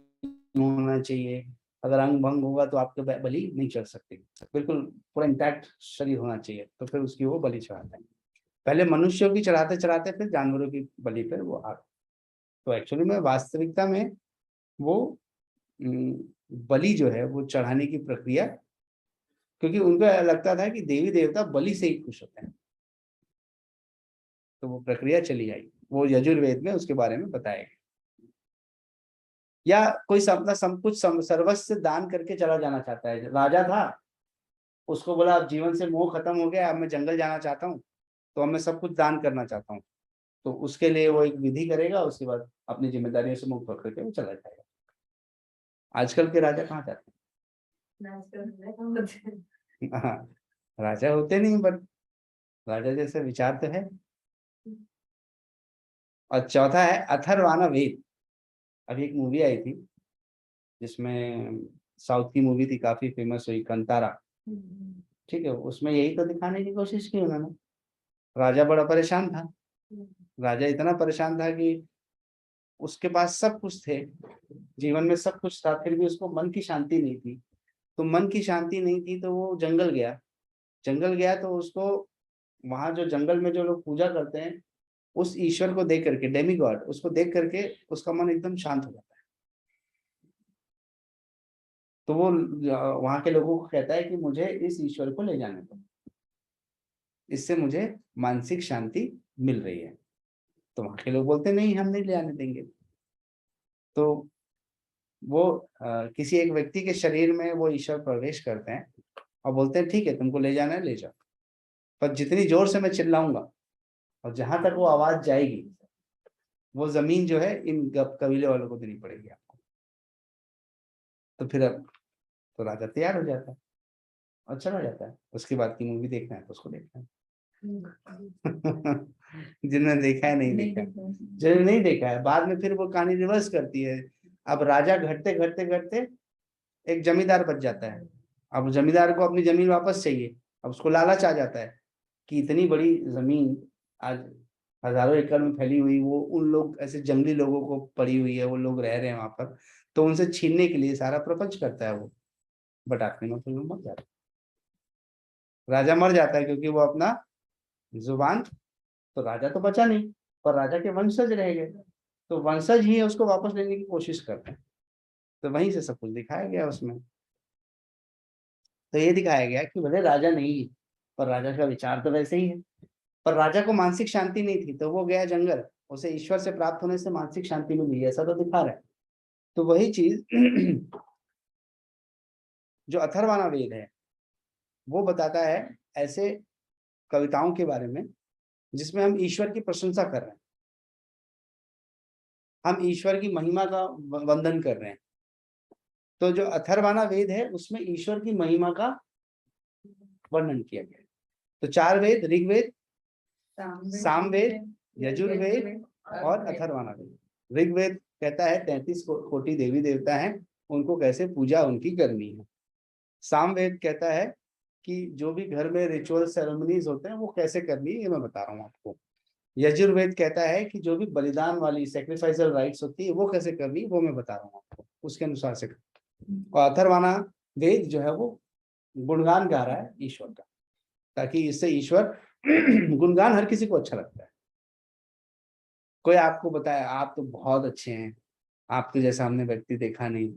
होना चाहिए। अगर अंग भंग होगा तो आपके बलि नहीं चढ़ सकती। बिल्कुल पूरा इंटैक्ट शरीर होना चाहिए, तो फिर उसकी वो बलि चढ़ाते हैं। पहले मनुष्यों की चढ़ाते चढ़ाते फिर जानवरों की बलि पर वो आ। तो एक्चुअली में वास्तविकता में वो बलि जो है वो चढ़ाने की प्रक्रिया, क्योंकि उनको लगता था कि देवी देवता बलि से ही खुश होते हैं, तो वो प्रक्रिया चली आई। वो यजुर्वेद में उसके बारे में बताया गया। या कोई अपना सब कुछ सर्वस्व दान करके चला जाना चाहता है। राजा था, उसको बोला अब जीवन से मोह खत्म हो गया, अब मैं जंगल जाना चाहता हूँ, तो अब मैं सब कुछ दान करना चाहता हूँ। तो उसके लिए वो एक विधि करेगा, उसके बाद अपनी जिम्मेदारियों से मुक्त होकर के वो चला जाएगा। आजकल के राजा कहाँ जाते हैं? हाँ, राजा होते नहीं, बट राजा जैसे विचार तो है। और चौथा है अथर्वणा वेद। अभी एक मूवी आई थी, जिसमें साउथ की मूवी थी, काफी फेमस हुई, कंतारा। ठीक है, उसमें यही तो दिखाने की कोशिश की उन्होंने। राजा बड़ा परेशान था। राजा इतना परेशान था कि उसके पास सब कुछ थे, जीवन में सब कुछ था, फिर भी उसको मन की शांति नहीं थी। तो मन की शांति नहीं थी तो वो जंगल गया। जंगल गया तो उसको वहां जो जंगल में जो लोग पूजा करते हैं, उस ईश्वर को देख करके, डेमी गॉड, उसको देख करके उसका मन एकदम शांत हो जाता है। तो वो वहां के लोगों को कहता है कि मुझे इस ईश्वर को ले जाने दो, इससे मुझे मानसिक शांति मिल रही है। तो वहां के लोग बोलते नहीं, हम नहीं ले आने देंगे। तो वो किसी एक व्यक्ति के शरीर में वो ईश्वर प्रवेश करते हैं और बोलते हैं ठीक है, तुमको ले जाना है ले जाओ, पर जितनी जोर से मैं चिल्लाऊंगा और जहां तक वो आवाज जाएगी, वो जमीन जो है इन कबीले वालों को देनी पड़ेगी आपको। तो फिर अब तो राजा तैयार हो जाता है और चला जाता है। उसके बाद की मूवी देखना है तो उसको देखना है। जिन्होंने देखा है नहीं देखा, जिन्होंने नहीं देखा है, बाद में फिर वो कहानी रिवर्स करती है। अब राजा घटते घटते घटते एक जमींदार बच जाता है। अब जमींदार को अपनी जमीन वापस चाहिए। अब उसको लालच आ जाता है कि इतनी बड़ी जमीन आज हजारों एकड़ में फैली हुई, वो उन लोग ऐसे जंगली लोगों को पड़ी हुई है, वो लोग रह रहे हैं वहां पर, तो उनसे छीनने के लिए सारा प्रपंच करता है वो। बट आखिर में फिर वो मर जाता है। राजा मर जाता है क्योंकि वो अपना जुबान, तो राजा तो बचा नहीं, पर राजा के वंशज रह गए। तो वंशज ही उसको वापस लेने की कोशिश करते हैं। तो वहीं से सब कुछ दिखाया गया उसमें। तो ये दिखाया गया कि भले राजा नहीं है, पर राजा का विचार तो वैसे ही है। पर राजा को मानसिक शांति नहीं थी, तो वो गया जंगल, उसे ईश्वर से प्राप्त होने से मानसिक शांति मिली, ऐसा तो दिखा रहा है। तो वही चीज जो अथर्वणा वेद है वो बताता है ऐसे कविताओं के बारे में जिसमें हम ईश्वर की प्रशंसा कर रहे हैं, हम ईश्वर की महिमा का वंदन कर रहे हैं। तो जो अथर्वणा वेद है उसमें ईश्वर की महिमा का वर्णन किया गया है। तो 4 वेद, ऋग्वेद, सामवेद, यजुर्वेद और अथर्वण वेद। ऋग्वेद कहता है 33 कोटि देवी देवता हैं, उनको कैसे पूजा उनकी करनी है। सामवेद कहता है कि जो भी घर में रिचुअल सेरेमनीज होते हैं वो कैसे करनी है, ये मैं बता रहा हूँ आपको। यजुर्वेद कहता है कि जो भी बलिदान वाली सैक्रिफाइसल राइट्स होती है वो कैसे करनी है, वो मैं बता रहा हूँ आपको, उसके अनुसार से। और अथर्वण वेद जो है वो गुणगान गा रहा है ईश्वर का, ताकि इससे ईश्वर गुणगान हर किसी को अच्छा लगता है। कोई आपको बताए आप तो बहुत अच्छे हैं, आपके जैसा हमने व्यक्ति देखा नहीं,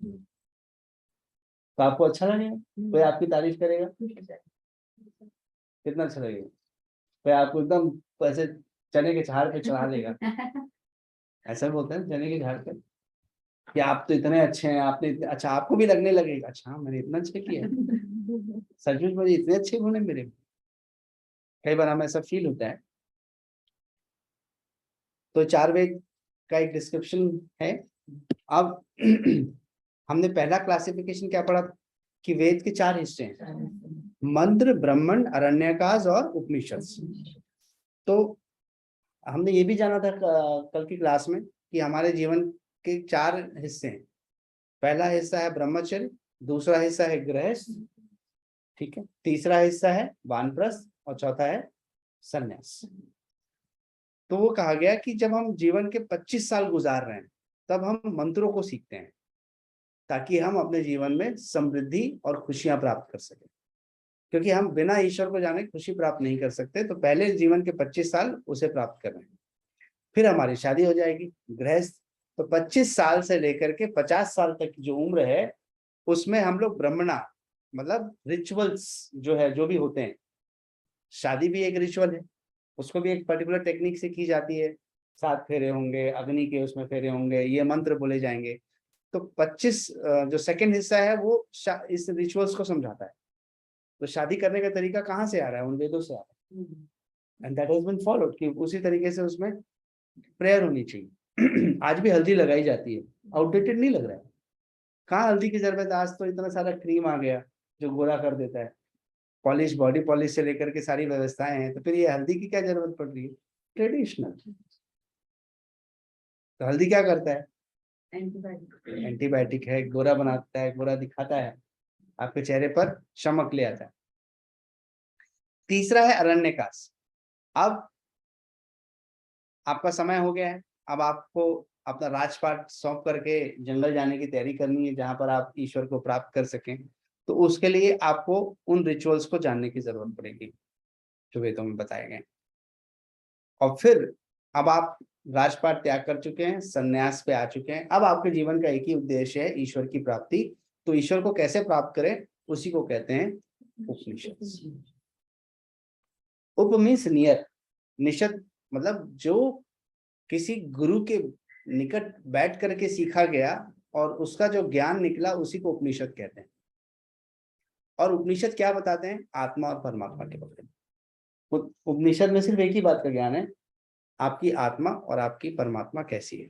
तो आपको अच्छा लगेगा। कोई आपकी तारीफ करेगा, कितना अच्छा लगेगा। कोई आपको एकदम ऐसे चने के झाड़ पे चढ़ा देगा, ऐसा बोलते हैं चने के झाड़ पे, कि आप तो इतने अच्छे हैं, आपने इतने अच्छा, आपको भी लगने लगेगा अच्छा मैंने इतना अच्छा किया, सचमुच मुझे इतने अच्छे गुण है मेरे। कई बार हमें ऐसा फील होता है। तो 4 वेद का एक डिस्क्रिप्शन है। अब हमने पहला क्लासिफिकेशन क्या पढ़ा कि वेद के 4 हिस्से हैं, मंत्र, ब्राह्मण, अरण्यकाश और उपनिषद। तो हमने ये भी जाना था कल की क्लास में कि हमारे जीवन के 4 हिस्से हैं। पहला हिस्सा है ब्रह्मचर्य, दूसरा हिस्सा है गृहस्थ, ठीक है, तीसरा हिस्सा है वानप्रस्थ और चौथा है संन्यास। तो वो कहा गया कि जब हम जीवन के 25 साल गुजार रहे हैं तब हम मंत्रों को सीखते हैं ताकि हम अपने जीवन में समृद्धि और खुशियां प्राप्त कर सकें, क्योंकि हम बिना ईश्वर को जाने खुशी प्राप्त नहीं कर सकते। तो पहले जीवन के 25 साल उसे प्राप्त कर रहे हैं, फिर हमारी शादी हो जाएगी। गृहस्थ, तो 25 साल से लेकर के 50 साल तक की जो उम्र है उसमें हम लोग ब्रह्मणा मतलब रिचुअल्स जो है, जो भी होते हैं, शादी भी एक रिचुअल है, उसको भी एक पर्टिकुलर टेक्निक से की जाती है। 7 फेरे होंगे, अग्नि के उसमें फेरे होंगे, ये मंत्र बोले जाएंगे। तो 25 जो सेकंड हिस्सा है वो इस रिचुअल्स को समझाता है। तो शादी करने का तरीका कहाँ से आ रहा है, उन वेदों से आ रहा है, and that has been followed कि उसी तरीके से उसमें प्रेयर होनी चाहिए। आज भी हल्दी लगाई जाती है, आउटडेटेड नहीं लग रहा है। कहाँ हल्दी की जरूरत है, आज तो इतना सारा क्रीम आ गया जो गोरा कर देता है, पॉलिश, बॉडी पॉलिश से लेकर के सारी व्यवस्थाएं हैं, तो फिर ये हल्दी की क्या जरूरत पड़ रही है। ट्रेडिशनल। तो हल्दी क्या करता है, एंटीबायोटिक है, गोरा बनाता है, गोरा दिखाता है, आपके चेहरे पर चमक ले आता है। तीसरा है अरण्यकाश। अब आपका समय हो गया है, अब आपको अपना राजपाट सौंप करके जंगल जाने की तैयारी करनी है जहां पर आप ईश्वर को प्राप्त कर सकें। तो उसके लिए आपको उन रिचुअल्स को जानने की जरूरत पड़ेगी जो वेदों में बताए गए। और फिर अब आप राजपाट त्याग कर चुके हैं, संन्यास पे आ चुके हैं, अब आपके जीवन का एक ही उद्देश्य है, ईश्वर की प्राप्ति। तो ईश्वर को कैसे प्राप्त करें, उसी को कहते हैं उपनिषद। उप मीन्स नियर, निषद मतलब जो किसी गुरु के निकट बैठ करके सीखा गया और उसका जो ज्ञान निकला, उसी को उपनिषद कहते हैं। और उपनिषद क्या बताते हैं, आत्मा और परमात्मा के बारे में। उपनिषद में सिर्फ एक ही बात का ज्ञान है, आपकी आत्मा और आपकी परमात्मा कैसी है।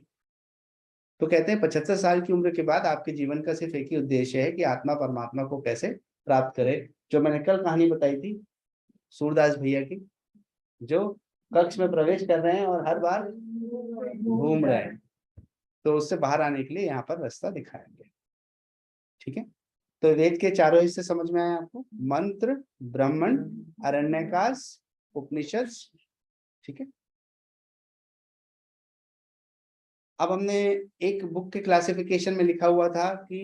तो कहते हैं 75 साल की उम्र के बाद आपके जीवन का सिर्फ एक ही उद्देश्य है कि आत्मा परमात्मा को कैसे प्राप्त करे। जो मैंने कल कहानी बताई थी सूरदास भैया की, जो कक्ष में प्रवेश कर रहे हैं और हर बार घूम रहे हैं, तो उससे बाहर आने के लिए यहाँ पर रास्ता दिखाया गया। ठीक है, तो वेद के 4 हिस्से समझ में आए आपको, मंत्र, ब्राह्मण, अरण्यकाश, उपनिषद। ठीक है, अब हमने एक बुक के क्लासिफिकेशन में लिखा हुआ था कि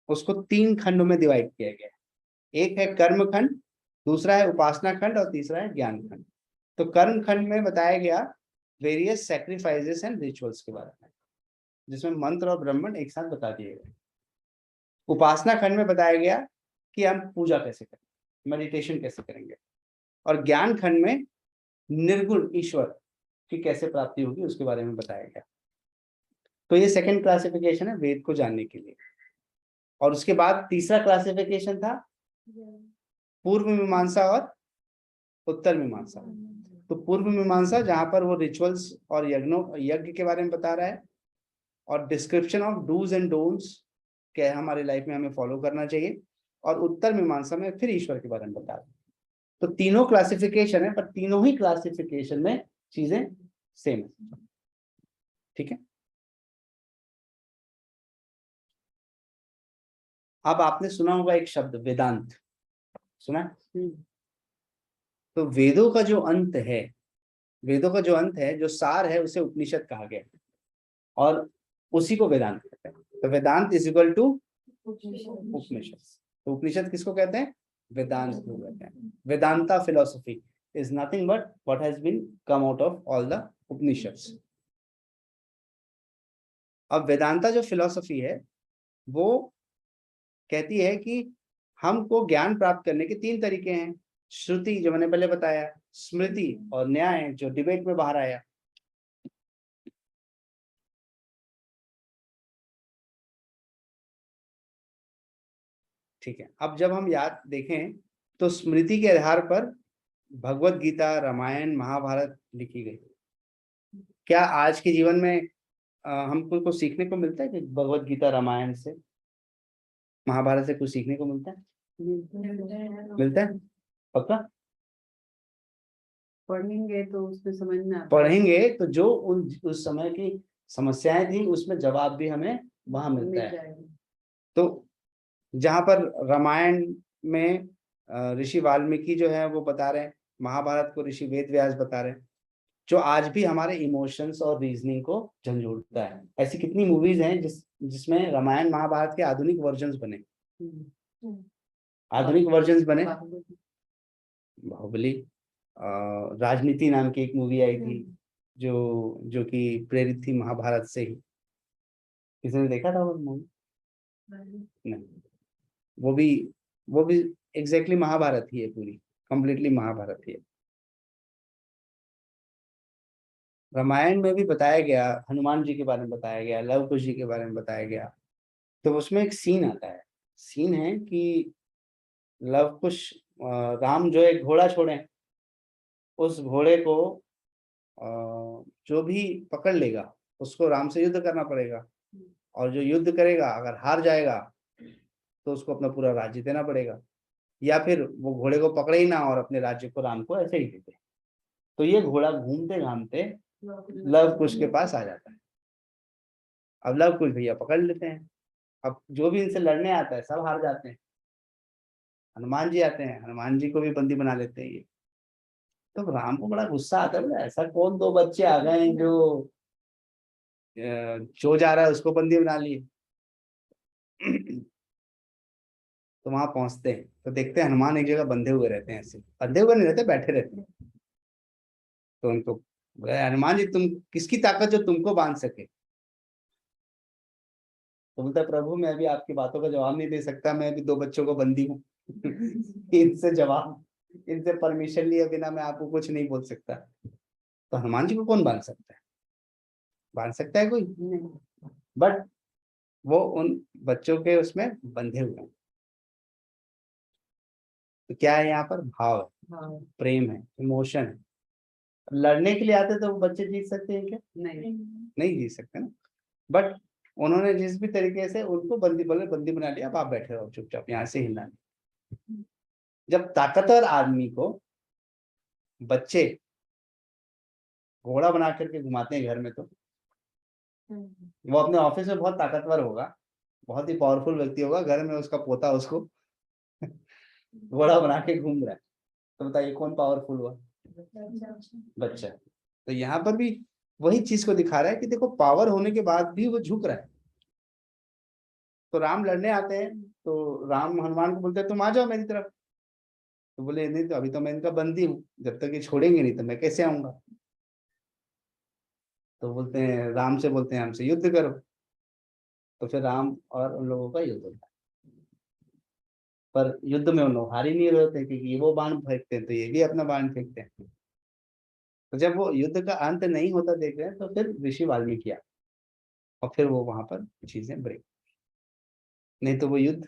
उसको 3 खंडों में डिवाइड किया गया। एक है कर्म खंड, दूसरा है उपासना खंड और तीसरा है ज्ञान खंड। तो कर्म खंड में बताया गया वेरियस सैक्रिफाइसेस एंड रिचुअल्स के बारे में, जिसमें मंत्र और ब्राह्मण एक साथ बता दिए गए। उपासना खंड में बताया गया कि हम पूजा कैसे करें, मेडिटेशन कैसे करेंगे। और ज्ञान खंड में निर्गुण ईश्वर की कैसे प्राप्ति होगी उसके बारे में बताया गया। तो ये सेकंड क्लासिफिकेशन है वेद को जानने के लिए। और उसके बाद तीसरा क्लासिफिकेशन था पूर्व मीमांसा और उत्तर मीमांसा। तो पूर्व मीमांसा जहां पर वो रिचुअल्स और यज्ञ के बारे में बता रहा है और description of dos and don'ts क्या है हमारी लाइफ में हमें फॉलो करना चाहिए। और उत्तर मीमांसा में फिर ईश्वर के बारे में बता रहे हैं। तो तीनों क्लासिफिकेशन है, पर तीनों ही क्लासिफिकेशन में चीजें सेम है। ठीक है। अब आपने सुना होगा एक शब्द वेदांत, सुना है? तो वेदों का जो अंत है, वेदों का जो अंत है, जो सार है, उसे उपनिषद कहा गया और उसी को वेदांत कहते हैं। तो Vedanta is equal to Upanishad. तो उपनिषद किसको कहते हैं? वेदांत को कहते हैं। Vedanta philosophy is nothing but what has been come out of all the Upanishads. अब वेदांता जो फिलोसफी है वो कहती है कि हमको ज्ञान प्राप्त करने के 3 तरीके हैं। श्रुति जो मैंने पहले बताया, स्मृति और न्याय जो डिबेट में बाहर आया। ठीक है। अब जब हम याद देखें तो स्मृति के आधार पर भगवत गीता, रामायण, महाभारत लिखी गई। क्या आज के जीवन में हमको कुछ सीखने को मिलता है कि भगवत गीता, रामायण से, महाभारत से कुछ सीखने को मिलता है? मिलता है पक्का? पढ़ेंगे तो उसमें समझ में आता है। पढ़ेंगे तो जो उस समय की समस्याएं थी उसमें जवाब भी हमें वहां मिलता है। तो जहां पर रामायण में ऋषि वाल्मीकि जो है वो बता रहे हैं, महाभारत को ऋषि वेद व्यास बता रहे हैं, जो आज भी हमारे इमोशंस और रीजनिंग को झंझोड़ता है। ऐसी कितनी मूवीज हैं जिसमें रामायण महाभारत के आधुनिक वर्जन्स बने, आधुनिक वर्जन्स बने। बाहुबली, राजनीति नाम की एक मूवी आई थी जो कि प्रेरित थी महाभारत से ही। किसी ने देखा था वो मूवी? नहीं। वो भी एग्जैक्टली महाभारत ही है, पूरी कंप्लीटली महाभारत ही है। रामायण में भी बताया गया, हनुमान जी के बारे में बताया गया, लव कुश जी के बारे में बताया गया। तो उसमें एक सीन आता है, सीन है कि लव कुश, राम जो एक घोड़ा छोड़े, उस घोड़े को जो भी पकड़ लेगा उसको राम से युद्ध करना पड़ेगा, और जो युद्ध करेगा अगर हार जाएगा तो उसको अपना पूरा राज्य देना पड़ेगा, या फिर वो घोड़े को पकड़े ही ना और अपने राज्य को राम को ऐसे ही देते। तो ये घोड़ा घूमते घामते लव कुश के पास आ जाता है। अब लव कुश भैया पकड़ लेते हैं। अब जो भी इनसे लड़ने आता है सब हार जाते हैं। हनुमान जी आते हैं, हनुमान जी को भी बंदी बना लेते हैं ये। तो राम को बड़ा गुस्सा आता है, बोला ऐसा कौन 2 बच्चे आ गए हैं जो जा रहा है उसको बंदी बना लिए। तो वहां पहुंचते हैं तो देखते हैं हनुमान एक जगह बंधे हुए रहते हैं, ऐसे बंधे हुए नहीं रहते, बैठे रहते हैं। तो उनको बोला, हनुमान जी तुम किसकी ताकत जो तुमको बांध सके? तो बोलता, प्रभु मैं अभी आपकी बातों का जवाब नहीं दे सकता, मैं अभी 2 बच्चों को बंदी हूँ। इनसे परमिशन लिए बिना मैं आपको कुछ नहीं बोल सकता। तो हनुमान जी को कौन बांध सकता है? बांध सकता है कोई? बट वो उन बच्चों के उसमें बंधे हुए हैं। तो क्या है यहाँ पर? भाव है, प्रेम है, इमोशन है। लड़ने के लिए आते तो वो बच्चे जीत सकते हैं क्या? नहीं जीत सकते ना। बट उन्होंने जिस भी तरीके से उनको बंदी बना लिया, अब आप बैठे रहो चुपचाप, यहाँ से हिलना नहीं। जब ताकतवर आदमी को बच्चे घोड़ा बना करके घुमाते हैं घर में, तो वो अपने ऑफिस में बहुत ताकतवर होगा, बहुत ही पावरफुल व्यक्ति होगा, घर में उसका पोता उसको घोड़ा बना के घूम रहा है। तो बताइए कौन पावरफुल हुआ? बच्चा। तो यहाँ पर भी वही चीज को दिखा रहा है कि देखो पावर होने के बाद भी वो झुक रहा है। तो राम लड़ने आते हैं तो राम हनुमान को बोलते हैं तुम आ जाओ मेरी तरफ। तो बोले नहीं, तो अभी तो मैं इनका बंदी हूँ, जब तक ये छोड़ेंगे नहीं तो मैं कैसे आऊंगा? तो बोलते हैं, राम से बोलते हैं हमसे युद्ध करो। तो फिर राम और उन लोगों का युद्ध होता है। पर युद्ध में उन लोग हार ही नहीं रहे होते, क्योंकि ये वो बाण फेंकते हैं तो ये भी अपना बाण फेंकते हैं। तो जब वो युद्ध का अंत नहीं होता देख रहे हैं तो फिर ऋषि वाल्मीकि आए और फिर वो वहां पर चीजें ब्रेक, नहीं तो वो युद्ध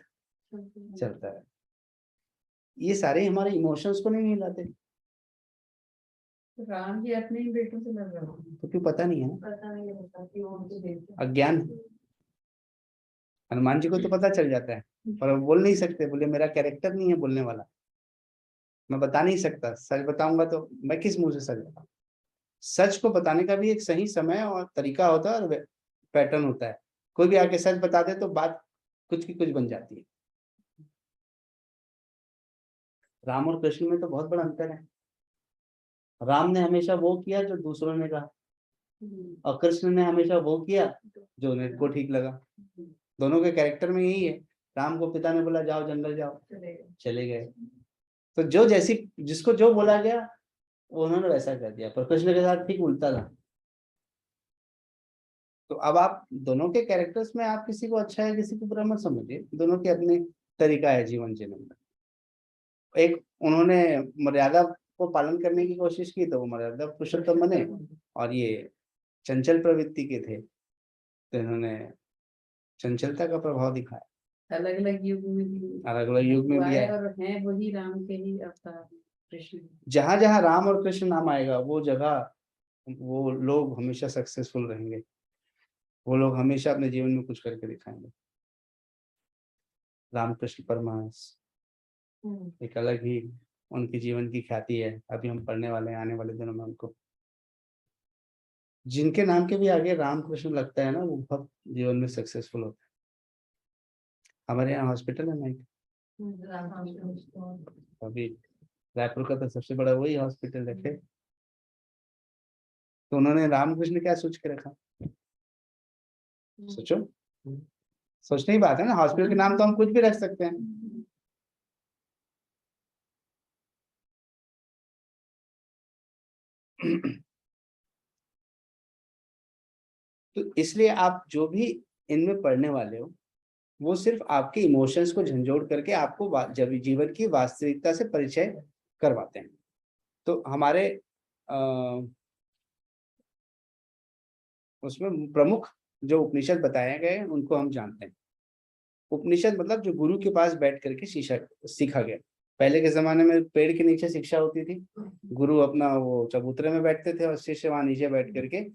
चलता है। ये सारे हमारे इमोशंस को नहीं हिलाते। राम जी अपने ही बेटों से लड़ रहे हैं। तो क्यों? पता नहीं है ना, पता नहीं होता कि वो उनके बेटे हैं। अज्ञान। हनुमान जी को तो पता चल जाता है पर वो बोल नहीं सकते, बोले मेरा कैरेक्टर नहीं है बोलने वाला, मैं बता नहीं सकता, सच बताऊंगा तो मैं किस मुंह से सच बताऊं। सच को बताने का भी एक सही समय और तरीका होता है और पैटर्न होता है। कोई भी आके सच बता दे तो बात कुछ की कुछ बन जाती है। राम और कृष्ण में तो बहुत बड़ा अंतर है। राम ने हमेशा वो किया जो दूसरों ने कहा, और कृष्ण ने हमेशा वो किया जो उन्हें को ठीक लगा। दोनों के कैरेक्टर में यही है। राम को पिता ने बोला जाओ जंगल जाओ, चले गए। तो जो जैसी जिसको जो बोला गया वो उन्होंने वैसा कर दिया। पर कृष्ण के साथ ठीक उल्टा था। तो अब आप दोनों के कैरेक्टर्स में आप किसी को अच्छा है किसी को बुरा मत समझिए, दोनों के अपने तरीका है जीवन जीने का। एक उन्होंने मर्यादा को पालन करने की कोशिश की तो वो मर्यादा पुरुषोत्तम बने, और ये चंचल प्रवृत्ति के थे तो इन्होंने चंचलता का प्रभाव दिखाया। अलग अलग युग में भी, अलग अलग युग में भी आए है। और हैं वही राम के ही अवतार कृष्ण। जहां जहां राम और कृष्ण नाम आएगा वो जगह वो लोग हमेशा सक्सेसफुल रहेंगे, वो लोग हमेशा अपने जीवन में कुछ करके दिखाएंगे। रामकृष्ण परमहंस एक अलग ही उनकी जीवन की ख्याति है। अभी हम पढ़ने वाले हैं आने वाले दिनों में उनको। जिनके नाम के भी आगे रामकृष्ण लगता है ना वो बहुत जीवन में सक्सेसफुल होता है। हमारे यहाँ हॉस्पिटल है ना एक, अभी रायपुर का तो सबसे बड़ा वही हॉस्पिटल है। फिर तो उन्होंने रामकृष्ण क्या सोच के रखा, सोचो, सोचने की बात है ना। हॉस्पिटल के नाम तो हम कुछ भी रख सकते हैं। तो इसलिए आप जो भी इनमें पढ़ने वाले हो वो सिर्फ आपके इमोशंस को झंझोड़ करके आपको जब जीवन की वास्तविकता से परिचय करवाते हैं। तो हमारे उसमें प्रमुख जो उपनिषद बताए गए उनको हम जानते हैं। उपनिषद मतलब जो गुरु के पास बैठ करके सीखा गया। पहले के जमाने में पेड़ के नीचे शिक्षा होती थी, गुरु अपना वो चबूतरे में बैठते थे और शिष्य वहां नीचे बैठ करके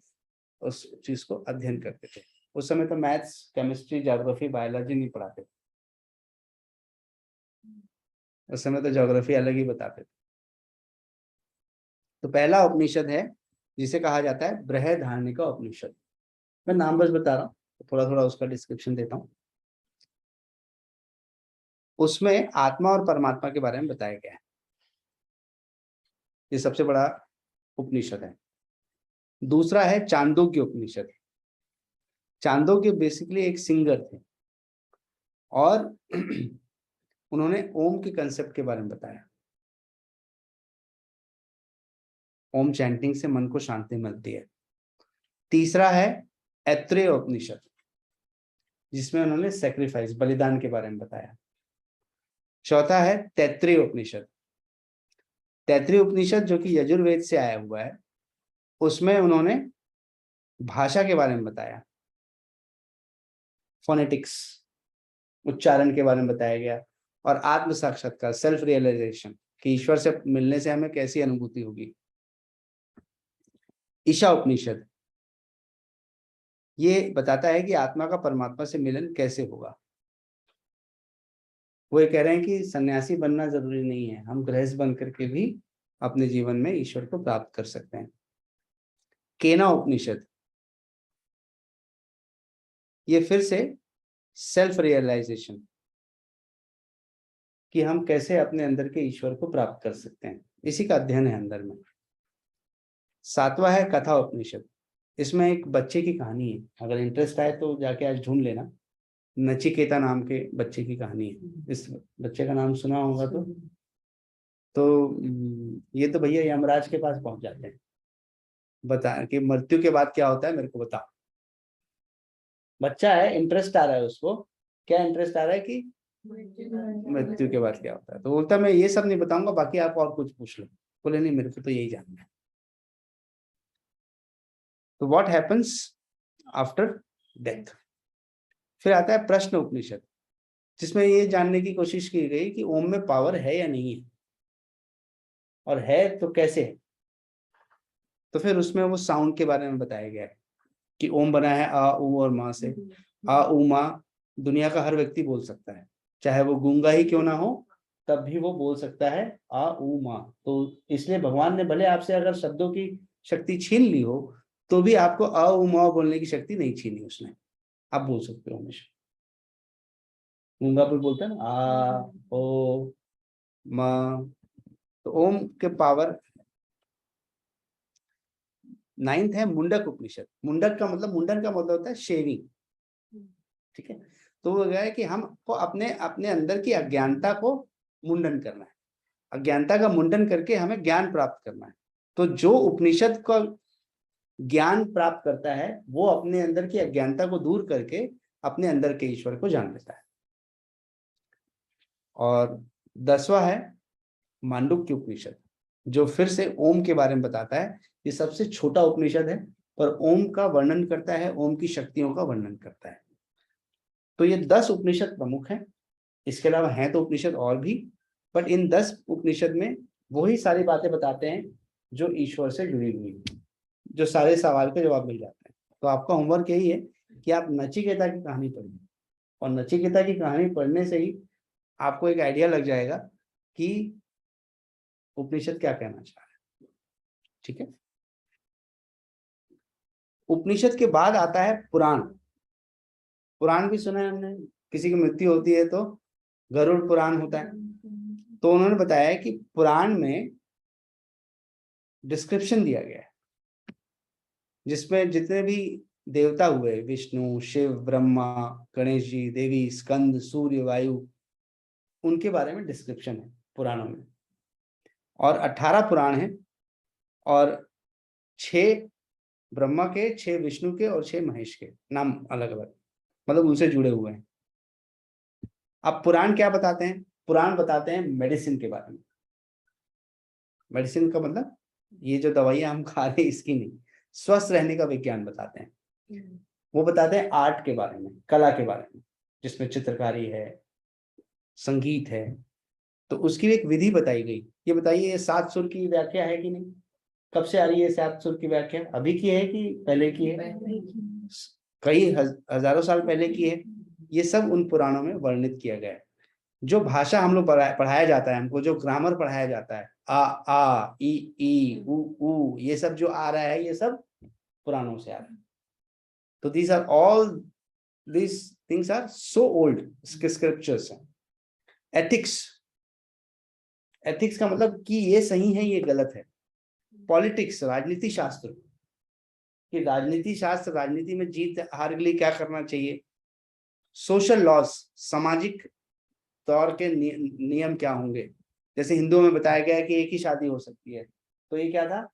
उस चीज को अध्ययन करते थे। उस समय तो मैथ्स केमिस्ट्री ज्योग्राफी बायोलॉजी नहीं पढ़ाते थे, उस समय तो ज्योग्राफी अलग ही बताते थे। तो पहला उपनिषद है जिसे कहा जाता है बृहदारण्यक उपनिषद। मैं नाम बस बता रहा हूँ, थोड़ा थोड़ा उसका डिस्क्रिप्शन देता हूँ। उसमें आत्मा और परमात्मा के बारे में बताया गया है। ये सबसे बड़ा उपनिषद है। दूसरा है चांदोग्य उपनिषद। चांदोग्य बेसिकली एक सिंगर थे और उन्होंने ओम के कंसेप्ट के बारे में बताया। ओम चैंटिंग से मन को शांति मिलती है। तीसरा है ऐत्रेय उपनिषद जिसमें उन्होंने सैक्रिफाइस बलिदान के बारे में बताया। चौथा है तैत्रीय उपनिषद। तैत्रीय उपनिषद जो कि यजुर्वेद से आया हुआ है, उसमें उन्होंने भाषा के बारे में बताया, फोनेटिक्स उच्चारण के बारे में बताया गया, और आत्म साक्षात्कार सेल्फ रियलाइजेशन कि ईश्वर से मिलने से हमें कैसी अनुभूति होगी। ईशा उपनिषद ये बताता है कि आत्मा का परमात्मा से मिलन कैसे होगा। वो ये कह रहे हैं कि सन्यासी बनना जरूरी नहीं है, हम गृहस्थ बन करके भी अपने जीवन में ईश्वर को प्राप्त कर सकते हैं। केना उपनिषद ये फिर से सेल्फ रियलाइजेशन कि हम कैसे अपने अंदर के ईश्वर को प्राप्त कर सकते हैं, इसी का अध्ययन है अंदर में। सातवां है कथा उपनिषद। इसमें एक बच्चे की कहानी है, अगर इंटरेस्ट आए तो जाके आज ढूंढ लेना। नचिकेता नाम के बच्चे की कहानी है। इस बच्चे का नाम सुना होगा तो ये तो भैया यमराज के पास पहुंच जाते हैं, बता कि मृत्यु के बाद क्या होता है मेरे को बताओ। बच्चा है, इंटरेस्ट आ रहा है उसको, क्या इंटरेस्ट आ रहा है कि मृत्यु के बाद क्या होता है। तो बोलता मैं ये सब नहीं बताऊंगा, बाकी आप और कुछ पूछ लो। बोले नहीं मेरे को तो यही जानना है। तो व्हाट हैपेंस आफ्टर डेथ। फिर आता है प्रश्न उपनिषद जिसमें ये जानने की कोशिश की गई कि ओम में पावर है या नहीं है, और है तो कैसे है। तो फिर उसमें वो साउंड के बारे में बताया गया है कि ओम बना है आ ऊ और माँ से। आ ऊ माँ दुनिया का हर व्यक्ति बोल सकता है, चाहे वो गूंगा ही क्यों ना हो, तब भी वो बोल सकता है आ ऊ माँ। तो इसलिए भगवान ने भले आपसे अगर शब्दों की शक्ति छीन ली हो, तो भी आपको आ ऊ माँ बोलने की शक्ति नहीं छीनी उसने, आप बोल सकते हो हमेशा। गूंगा भी बोलता है ना आ ओ माँ। तो ओम के पावर। 9th है मुंडक उपनिषद। मुंडक का मतलब, मुंडन का मतलब होता है शेविंग, ठीक है। तो वो क्या है कि हमको अपने अपने अंदर की अज्ञानता को मुंडन करना है, अज्ञानता का मुंडन करके हमें ज्ञान प्राप्त करना है। तो जो उपनिषद का ज्ञान प्राप्त करता है वो अपने अंदर की अज्ञानता को दूर करके अपने अंदर के ईश्वर को जान लेता है। और 10वां है मांडुक्य उपनिषद, जो फिर से ओम के बारे में बताता है। ये सबसे छोटा उपनिषद है, पर ओम का वर्णन करता है, ओम की शक्तियों का वर्णन करता है। तो ये 10 उपनिषद प्रमुख हैं। इसके अलावा हैं तो उपनिषद और भी, बट इन 10 उपनिषद में वही सारी बातें बताते हैं जो ईश्वर से जुड़ी हुई हैं, जो सारे सवाल के जवाब मिल जाते हैं। तो आपका होमवर्क यही है कि आप नचिकेता की कहानी पढ़िए, और नचिकेता की कहानी पढ़ने से ही आपको एक आइडिया लग जाएगा कि उपनिषद क्या कहना चाह रहा है, ठीक है। उपनिषद के बाद आता है पुराण। पुराण भी सुना है हमने, किसी की मृत्यु होती है तो गरुड़ पुराण होता है। तो उन्होंने बताया कि पुराण में डिस्क्रिप्शन दिया गया है, जिसमें जितने भी देवता हुए, विष्णु, शिव, ब्रह्मा, गणेश जी, देवी, स्कंद, सूर्य, वायु, उनके बारे में डिस्क्रिप्शन है पुराणों में। और 18 पुराण हैं, और 6 ब्रह्मा के, 6 विष्णु के और 6 महेश के नाम अलग अलग, मतलब उनसे जुड़े हुए हैं। अब पुराण क्या बताते हैं? पुराण बताते हैं मेडिसिन के बारे में। मेडिसिन का मतलब ये जो दवाइयां हम खा रहे हैं इसकी नहीं, स्वस्थ रहने का विज्ञान बताते हैं। वो बताते हैं आर्ट के बारे में, कला के बारे में, जिसमें चित्रकारी है, संगीत है। तो उसकी एक विधि बताई गई। ये बताइए, ये 7 सुर की व्याख्या है कि नहीं? कब से आ रही है 7 सुर की व्याख्या? अभी की है कि पहले की है? कई हजारों साल पहले की है। ये सब उन पुराणों में वर्णित किया गया है। जो भाषा हम लोग पढ़ाया जाता है, हमको जो ग्रामर पढ़ाया जाता है, आ ई उ, ये सब जो आ रहा है, ये सब पुराणों से आ रहा है। तो these are all these things are so old scriptures हैं। एथिक्स, एथिक्स का मतलब कि ये सही है ये गलत है। पॉलिटिक्स, राजनीति शास्त्र, कि राजनीति शास्त्र, राजनीति में जीत हार के लिए क्या करना चाहिए। सोशल लॉज, सामाजिक तौर के नियम क्या होंगे। जैसे हिंदुओं में बताया गया है कि एक ही शादी हो सकती है, तो ये क्या था?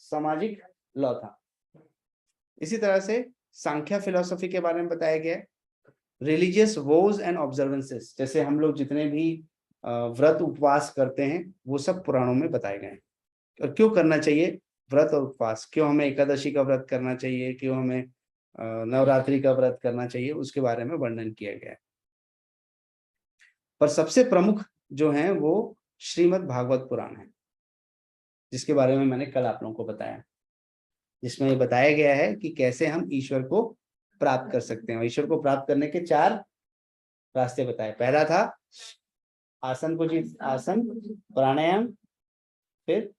सामाजिक लॉ था। इसी तरह से सांख्या फिलोसफी के बारे में बताया गया है। रिलीजियस वोज एंड ऑब्जर्वेंसेस, जैसे हम लोग जितने भी व्रत उपवास करते हैं, वो सब पुराणों में बताए गए हैं। और क्यों करना चाहिए व्रत और उपवास, क्यों हमें एकादशी का व्रत करना चाहिए, क्यों हमें नवरात्रि का व्रत करना चाहिए, उसके बारे में वर्णन किया गया है। पर सबसे प्रमुख जो है वो श्रीमद् भागवत पुराण है, जिसके बारे में मैंने कल आप लोगों को बताया, जिसमें ये बताया गया है कि कैसे हम ईश्वर को प्राप्त कर सकते हैं। और ईश्वर को प्राप्त करने के 4 रास्ते बताए। पहला था आसन को जीत, आसन, प्राणायाम, फिर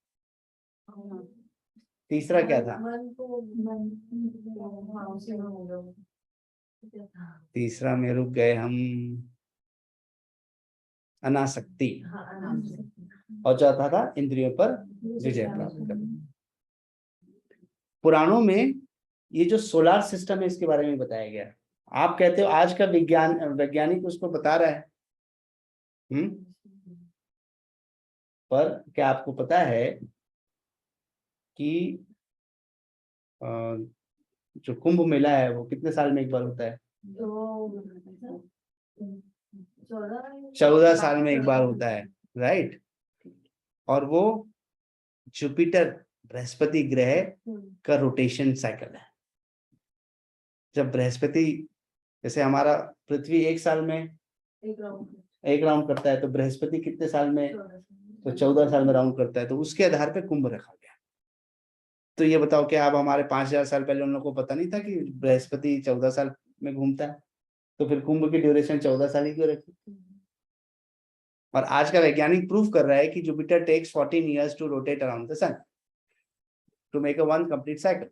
तीसरा क्या था? तीसरा में रुक गए हम, अनासक्ति। और चौथा था इंद्रियों पर विजय प्राप्त करना। पुराणों में ये जो सोलार सिस्टम है इसके बारे में बताया गया है। आप कहते हो आज का वैज्ञानिक उसको बता रहा है, पर क्या आपको पता है कि जो कुंभ मेला है वो कितने साल में एक बार होता है? 14 साल में एक बार होता है, राइट। और वो जुपिटर, बृहस्पति ग्रह का रोटेशन साइकिल है। जब बृहस्पति, जैसे हमारा पृथ्वी 1 साल में एक राउंड करता है, तो बृहस्पति कितने साल में? तो 14 साल में राउंड करता है। तो उसके आधार पे कुंभ रखा गया। तो ये बताओ, क्या अब हमारे 5000 साल पहले उन लोगों को पता नहीं था कि बृहस्पति 14 साल में घूमता है? तो फिर कुंभ की ड्यूरेशन 14 साल ही क्यों रखी? और आज का वैज्ञानिक प्रूव कर रहा है कि Jupiter takes 14 years to rotate around the sun to make a one complete cycle.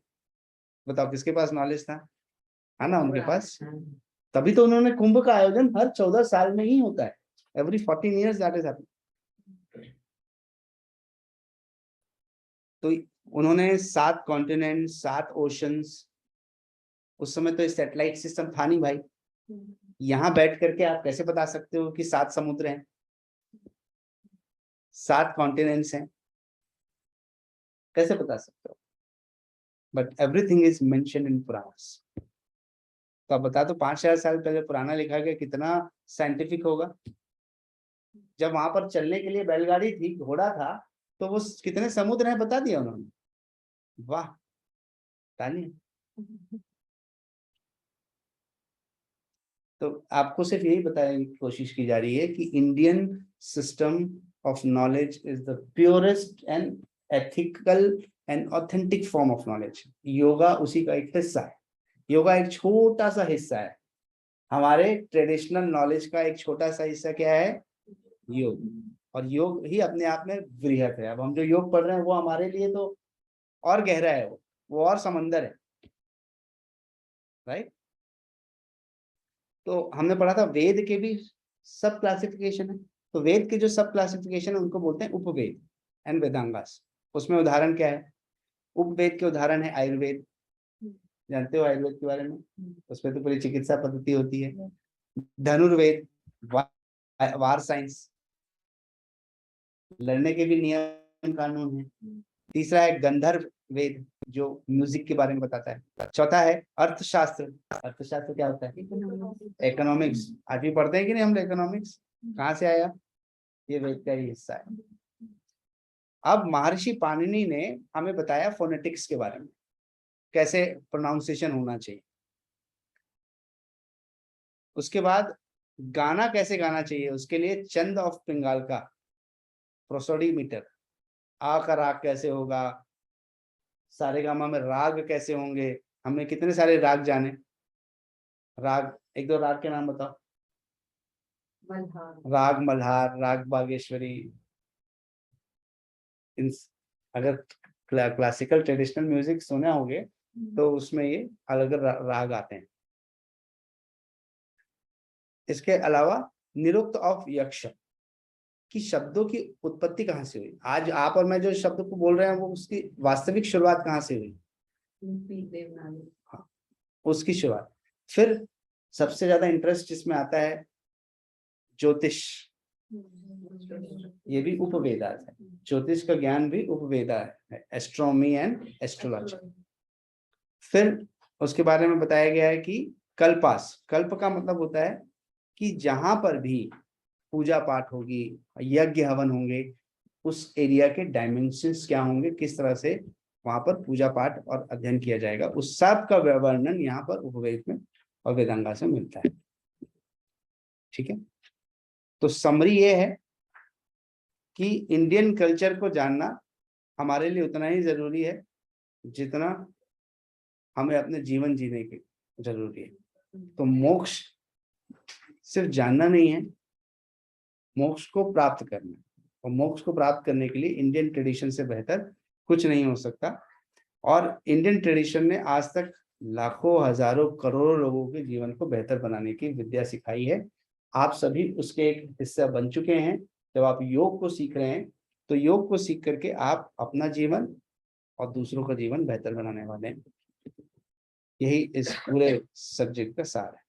बताओ किसके पास नॉलेज था? है ना उनके पास। तभी तो उन्होंने कुंभ का आयोजन हर 14 साल में ही होता है, every 14 years that is happening. तो उन्होंने 7 कॉन्टिनेंट, 7 ओशंस, उस समय तो सैटेलाइट सिस्टम था नहीं भाई। यहाँ बैठ करके आप कैसे बता सकते हो कि 7 समुद्र हैं, 7 कॉन्टिनेंट्स हैं, कैसे बता सकते हो? But everything is mention in Puranas. तो आप बता दो 5000 साल पहले पुराना लिखा गया कितना साइंटिफिक होगा। जब वहां पर चलने के लिए बैलगाड़ी थी, घोड़ा था, तो वो कितने समुद्र हैं बता दिया उन्होंने। वाह, ताली। तो आपको सिर्फ यही बताने की कोशिश की जा रही है कि Indian system of knowledge is the purest and ethical and authentic form of knowledge. Yoga उसी का एक हिस्सा है। योगा एक छोटा सा हिस्सा है, हमारे ट्रेडिशनल नॉलेज का एक छोटा सा हिस्सा क्या है? योग। और योग ही अपने आप में वृहत है। अब हम जो योग पढ़ रहे हैं वो हमारे लिए तो और गहरा है, वो और समंदर है, राइट। तो हमने पढ़ा था वेद के भी सब क्लासिफिकेशन है। तो वेद के जो सब क्लासिफिकेशन है उनको बोलते हैं उपवेद एंड वेदांगास। उसमें उदाहरण क्या है? उपवेद के उदाहरण है आयुर्वेद, जानते हो आयुर्वेद के बारे में? उसमें तो पूरी चिकित्सा पद्धति होती है। धनुर्वेद, वार साइंस, लड़ने के भी नियम कानून है। तीसरा है गंधर्व वेद जो म्यूजिक के बारे में बताता है। चौथा है अर्थशास्त्र। अर्थशास्त्र क्या होता है? इकोनॉमिक्स। आज भी पढ़ते हैं कि नहीं हम लोग इकोनॉमिक्स? कहाँ से आया? ये वेद का ही हिस्सा है। अब महर्षि पाणिनि ने हमें बताया फोनेटिक्स के बारे में, कैसे प्रोनाउंसिएशन होना चाहिए। उसके बाद गाना कैसे गाना चाहिए, उसके लिए चंद ऑफ बंगाल का प्रोसोडी मीटर, आ का राग कैसे होगा, सारेगामा में राग कैसे होंगे। हमने कितने सारे राग जाने? राग, एक दो राग के नाम बताओ। राग मल्हार, राग बागेश्वरी। अगर क्लासिकल ट्रेडिशनल म्यूजिक सुने होंगे तो उसमें ये अलग राग आते हैं। इसके अलावा निरुक्त ऑफ यक्ष कि शब्दों की उत्पत्ति कहाँ से हुई। आज आप और मैं जो शब्द को बोल रहे हैं वो उसकी वास्तविक शुरुआत कहाँ से हुई? हाँ, उसकी शुरुआत। फिर सबसे ज्यादा इंटरेस्ट जिसमें आता है ज्योतिष, ये भी उपवेदात है। ज्योतिष का ज्ञान भी उपवेदा है, एस्ट्रोनॉमी एंड एस्ट्रोलॉजी। फिर उसके बारे में बताया गया है कि कल्पास, कल्प का मतलब होता है कि जहां पर भी पूजा पाठ होगी, यज्ञ हवन होंगे, उस एरिया के डायमेंशंस क्या होंगे, किस तरह से वहां पर पूजा पाठ और अध्ययन किया जाएगा, उस सब का वर्णन यहाँ पर उपवेद में और वेदांगा से मिलता है। ठीक है, तो समरी ये है कि इंडियन कल्चर को जानना हमारे लिए उतना ही जरूरी है जितना हमें अपने जीवन जीने की जरूरी है। तो मोक्ष सिर्फ जानना नहीं है, मोक्ष को प्राप्त करना। और मोक्ष को प्राप्त करने के लिए इंडियन ट्रेडिशन से बेहतर कुछ नहीं हो सकता। और इंडियन ट्रेडिशन ने आज तक लाखों, हजारों, करोड़ों लोगों के जीवन को बेहतर बनाने की विद्या सिखाई है। आप सभी उसके एक हिस्सा बन चुके हैं। जब आप योग को सीख रहे हैं तो योग को सीख करके आप अपना जीवन और दूसरों का जीवन बेहतर बनाने वाले हैं। यही इस पूरे सब्जेक्ट का सार है।